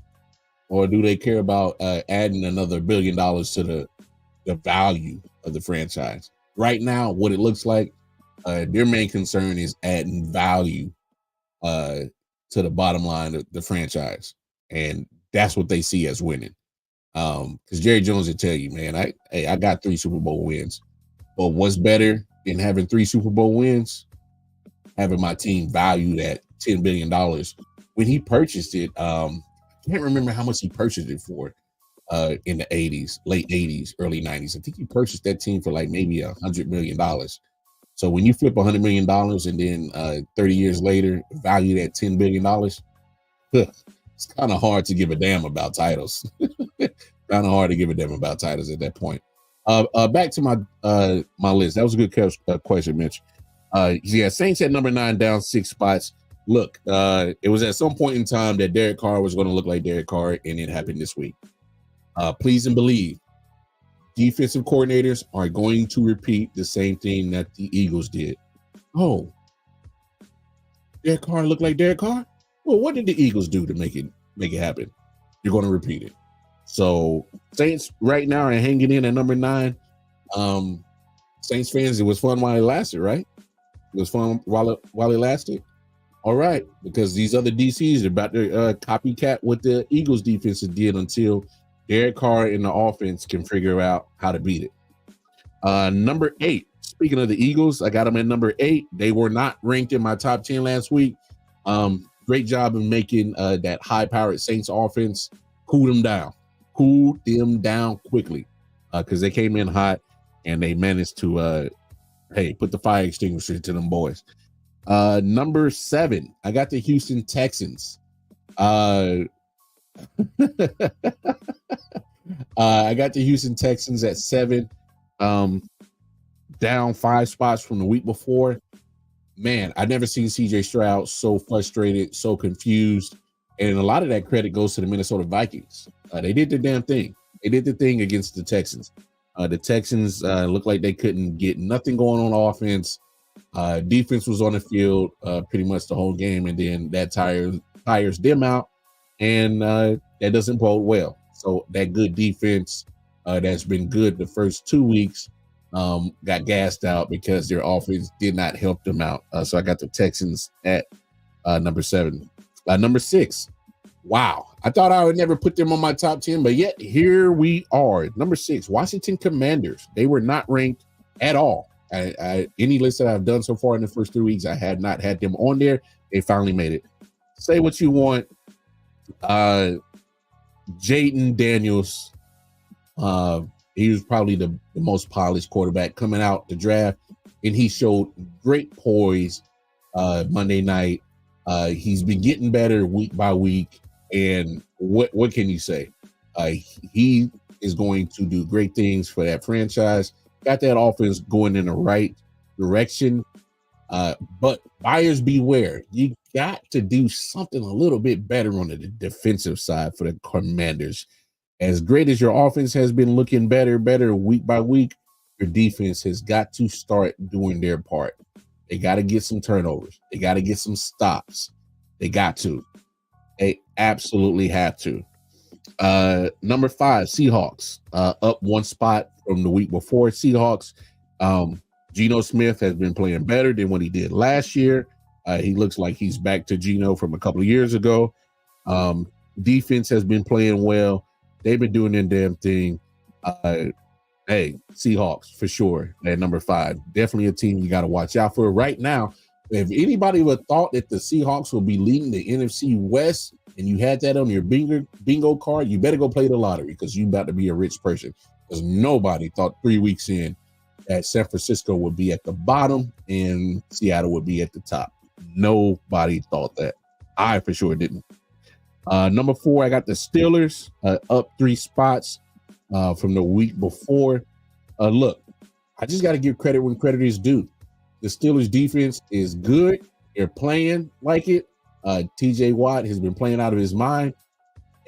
or do they care about adding another $1 billion to the value of the franchise? Right now, what it looks like, their main concern is adding value to the bottom line of the franchise, and that's what they see as winning. Because Jerry Jones will tell you, man, I got 3 Super Bowl wins, but what's better than having 3 Super Bowl wins? Having my team valued at $10 billion. When he purchased it, I can't remember how much he purchased it for in the 80s, late 80s, early 90s. I think he purchased that team for like maybe $100 million. So when you flip $100 million and then 30 years later, valued at $10 billion, it's kind of hard to give a damn about titles. Kind of hard to give a damn about titles at that point. Back to my list. That was a good question, Mitch. Saints at number 9, down 6 spots. Look, it was at some point in time that Derek Carr was going to look like Derek Carr, and it happened this week. Please and believe, defensive coordinators are going to repeat the same thing that the Eagles did. Oh, Derek Carr looked like Derek Carr? Well, what did the Eagles do to make it happen? You're going to repeat it. So Saints right now are hanging in at number 9. Saints fans, it was fun while it lasted, right? It was fun while it lasted. All right, because these other DCs are about to copycat what the Eagles defenses did until Derek Carr and the offense can figure out how to beat it. Number 8, speaking of the Eagles, I got them at number 8. They were not ranked in my top 10 last week. Great job in making that high-powered Saints offense cool them down quickly because they came in hot and they managed to, put the fire extinguisher to them boys. Number 7, I got the Houston Texans. I got the Houston Texans at 7, down 5 spots from the week before. Man, I've never seen CJ Stroud so frustrated, so confused. And a lot of that credit goes to the Minnesota Vikings. They did the damn thing. They did the thing against the Texans. The Texans looked like they couldn't get nothing going on offense. Defense was on the field pretty much the whole game, and then that tires them out, and that doesn't bode well. So that good defense that's been good the first 2 weeks got gassed out because their offense did not help them out. So I got the Texans at number 7. Number 6. Wow. I thought I would never put them on my top 10, but yet here we are. Number 6, Washington Commanders. They were not ranked at all. Any list that I've done so far in the first 3 weeks, I had not had them on there. They finally made it. Say what you want. Jaden Daniels, he was probably the most polished quarterback coming out the draft, and he showed great poise Monday night. He's been getting better week by week, and what can you say? He is going to do great things for that franchise. got that offense going in the right direction. But buyers beware. You got to do something a little bit better on the defensive side for the Commanders. As great as your offense has been looking better week by week, your defense has got to start doing their part. They got to get some turnovers. They got to get some stops. They got to. They absolutely have to. Number 5, Seahawks, up 1 spot from the week before. Seahawks, Geno Smith has been playing better than what he did last year. He looks like he's back to Geno from a couple of years ago. Defense has been playing well. They've been doing their damn thing. Hey, Seahawks for sure at number 5. Definitely a team you got to watch out for right now. If anybody would have thought that the Seahawks will be leading the NFC West and you had that on your bingo card, you better go play the lottery because you're about to be a rich person. Because nobody thought 3 weeks in that San Francisco would be at the bottom and Seattle would be at the top. Nobody thought that. I for sure didn't. Number 4, I got the Steelers up 3 spots from the week before. Look, I just got to give credit when credit is due. The Steelers defense is good. They're playing like it. TJ Watt has been playing out of his mind.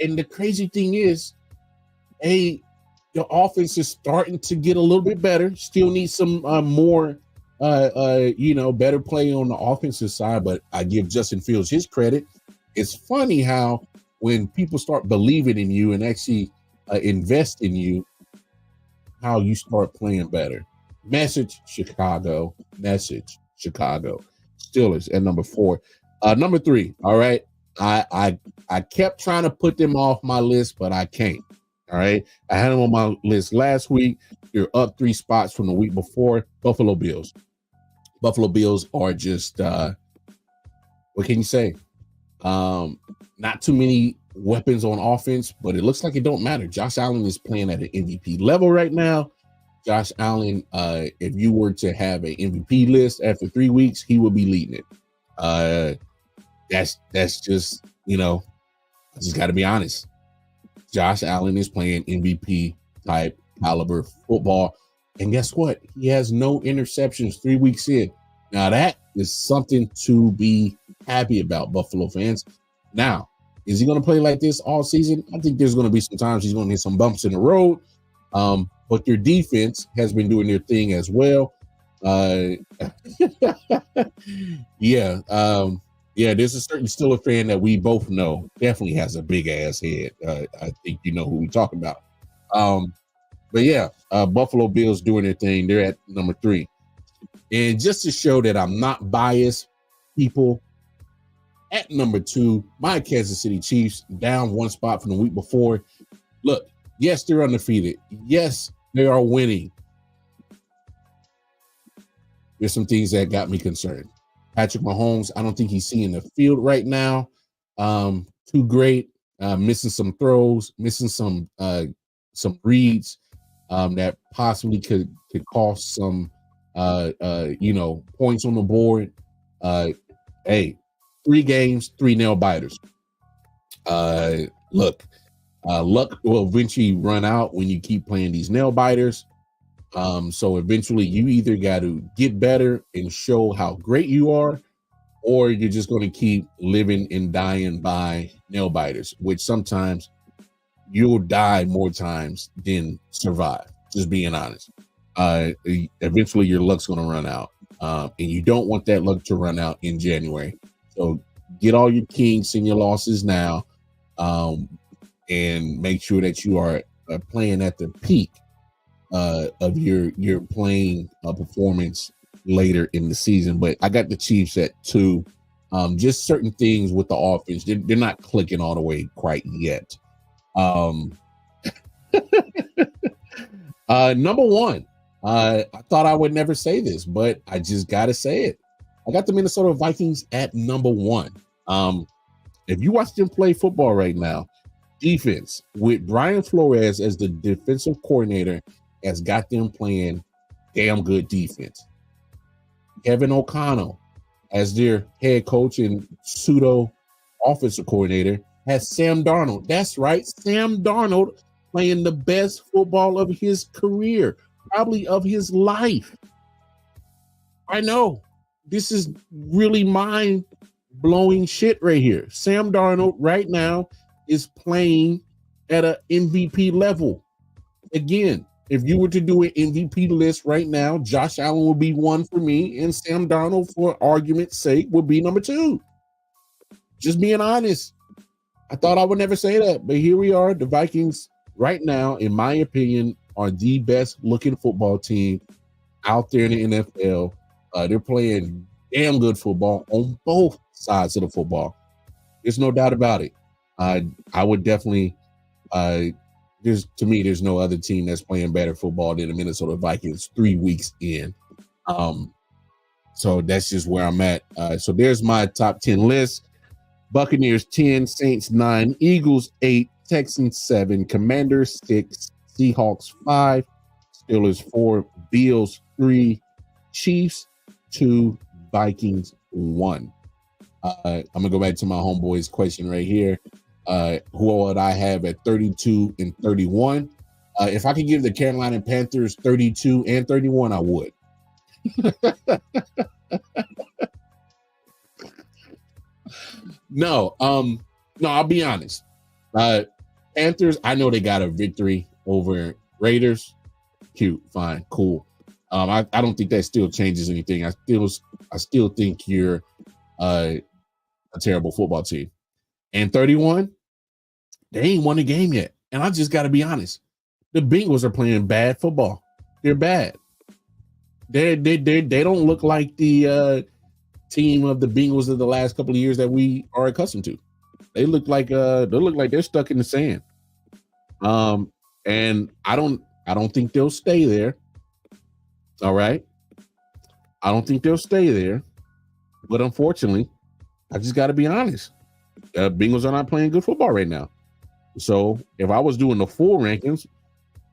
And the crazy thing is, the offense is starting to get a little bit better. Still needs some more, better play on the offensive side. But I give Justin Fields his credit. It's funny how when people start believing in you and actually invest in you, how you start playing better. Message Chicago. Steelers at number 4. Number 3. All right. I kept trying to put them off my list, but I can't. All right. I had them on my list last week. You're up 3 spots from the week before. Buffalo Bills. Buffalo Bills are just what can you say? Not too many weapons on offense, but it looks like it don't matter. Josh Allen is playing at an MVP level right now. Josh Allen, if you were to have an MVP list after 3 weeks, he would be leading it. That's just, I just got to be honest. Josh Allen is playing MVP type caliber football. And guess what? He has no interceptions 3 weeks in. Now that is something to be happy about, Buffalo fans. Now, is he going to play like this all season? I think there's going to be some times he's going to hit some bumps in the road. But their defense has been doing their thing as well. There's a certain Steelers fan that we both know definitely has a big ass head. I think you know who we're talking about. Buffalo Bills doing their thing. They're at number 3. And just to show that I'm not biased, people, at number 2, my Kansas City Chiefs, down 1 spot from the week before. Look, yes, they're undefeated. Yes, they are winning. There's some things that got me concerned. Patrick Mahomes, I don't think he's seeing the field right now. Too great. Missing some throws, missing some reads that possibly could cost some points on the board. 3 games, 3 nail biters. Luck will eventually run out when you keep playing these nail biters. So eventually you either got to get better and show how great you are, or you're just going to keep living and dying by nail biters, which sometimes you'll die more times than survive, just being honest. Eventually your luck's going to run out, and you don't want that luck to run out in January. So get all your kinks and your losses now, and make sure that you are playing at the peak of your playing performance later in the season. But I got the Chiefs at 2. Just certain things with the offense, they're not clicking all the way quite yet. Number 1, I thought I would never say this, but I just got to say it. I got the Minnesota Vikings at number 1. If you watch them play football right now, defense with Brian Flores as the defensive coordinator has got them playing damn good defense. Kevin O'Connell as their head coach and pseudo offensive coordinator has Sam Darnold. That's right, Sam Darnold playing the best football of his career. probably of his life. I know this is really mind-blowing shit right here. Sam Darnold right now is playing at an MVP level. Again, if you were to do an MVP list right now, Josh Allen would be one for me, and Sam Darnold, for argument's sake, would be number 2. Just being honest. I thought I would never say that, but here we are. The Vikings right now, in my opinion, are the best looking football team out there in the NFL. They're playing damn good football on both sides of the football. There's no doubt about it. I would definitely, to me, there's no other team that's playing better football than the Minnesota Vikings 3 weeks in. So that's just where I'm at. So there's my top 10 list. Buccaneers 10, Saints 9, Eagles 8, Texans 7, Commanders 6, Seahawks 5, Steelers 4, Bills 3, Chiefs 2, Vikings 1. I'm gonna go back to my homeboy's question right here. Who would I have at 32 and 31? If I could give the Carolina Panthers 32 and 31, I would. No, I'll be honest. Panthers, I know they got a victory over Raiders. Cute, fine, cool. I don't think that still changes anything. I still think you're a terrible football team. And 31, they ain't won a game yet. And I just got to be honest. The Bengals are playing bad football. They're bad. They don't look like the team of the Bengals of the last couple of years that we are accustomed to. They look like they're stuck in the sand. And I don't think they'll stay there. All right. I don't think they'll stay there. But unfortunately, I just got to be honest. Bengals are not playing good football right now. So if I was doing the full rankings,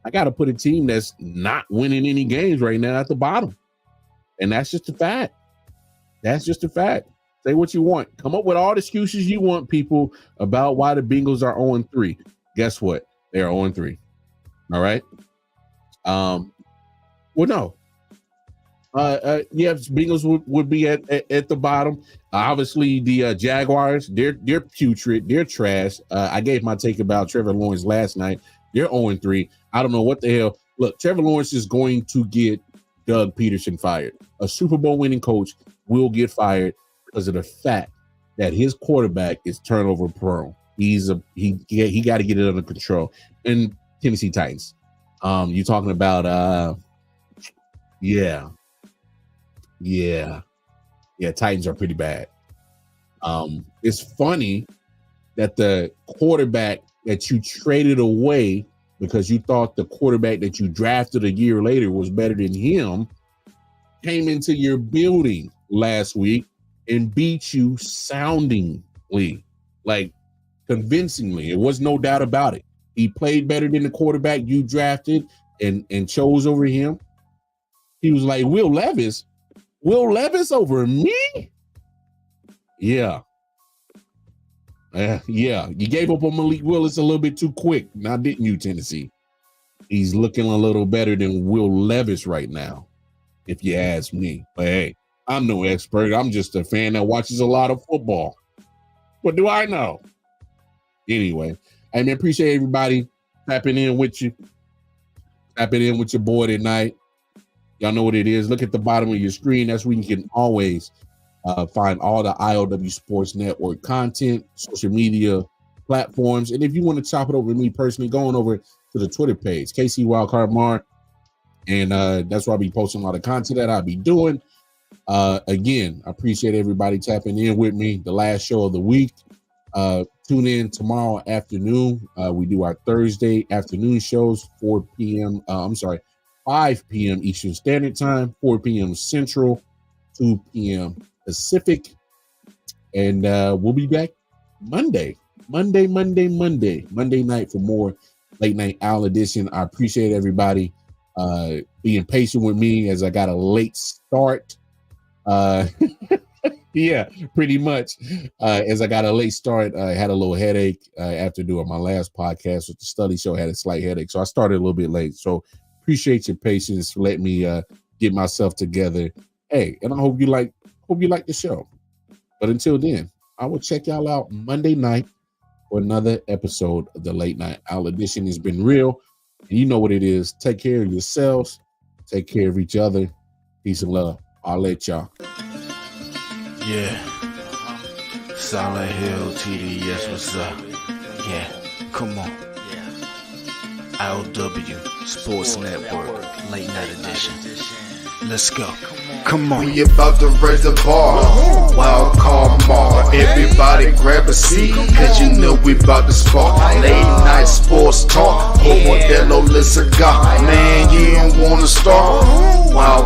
I got to put a team that's not winning any games right now at the bottom. And that's just a fact. That's just a fact. Say what you want. Come up with all the excuses you want, people, about why the Bengals are 0-3. Guess what? They are 0-3. All right. Well, no. Yes, Bengals would be at the bottom. Obviously, the Jaguars, they're putrid. They're trash. I gave my take about Trevor Lawrence last night. They're 0-3. I don't know what the hell. Look, Trevor Lawrence is going to get Doug Peterson fired. A Super Bowl winning coach will get fired because of the fact that his quarterback is turnover prone. He got to get it under control. And Tennessee Titans. You're talking about Titans are pretty bad. It's funny that the quarterback that you traded away because you thought the quarterback that you drafted a year later was better than him came into your building last week and beat you soundingly, like convincingly. It was no doubt about it. He played better than the quarterback you drafted and chose over him. He was like, Will Levis over me? Yeah. You gave up on Malik Willis a little bit too quick. Now, didn't you, Tennessee? He's looking a little better than Will Levis right now, if you ask me. But hey, I'm no expert. I'm just a fan that watches a lot of football. What do I know? Anyway, I appreciate everybody tapping in with you. Tapping in with your boy tonight. Y'all know what it is. Look at the bottom of your screen. That's where you can always find all the I.O.W. Sports Network content, social media platforms. And if you want to chop it over with me personally, going over to the Twitter page, KC Wildcard Mar. And that's where I'll be posting a lot of content that I'll be doing. Again, I appreciate everybody tapping in with me. The last show of the week. Tune in tomorrow afternoon. We do our Thursday afternoon shows, 5 p.m. Eastern Standard Time, 4 p.m. Central, 2 p.m. Pacific. And we'll be back Monday night for more Late Night Owl Edition. I appreciate everybody being patient with me as I got a late start. Yeah, pretty much. As I got a late start, I had a little headache after doing my last podcast with the study show. I had a slight headache, so I started a little bit late. So Appreciate your patience. Let me get myself together. Hey, and I hope you like the show. But until then, I will check y'all out Monday night for another episode of the Late Night Owl Edition. It's been real. And you know what it is. Take care of yourselves. Take care of each other. Peace and love. I'll let y'all. Yeah. Silent Hill, TDS, what's up? Yeah, come on. I.O.W. Sports Network, Late Night Edition. Let's go. Come on. We about to raise the bar. Wild card mark. Everybody grab a seat, cause you know we about to spark. Late night sports talk. Modelo, let's go. Man, you don't wanna start. Wild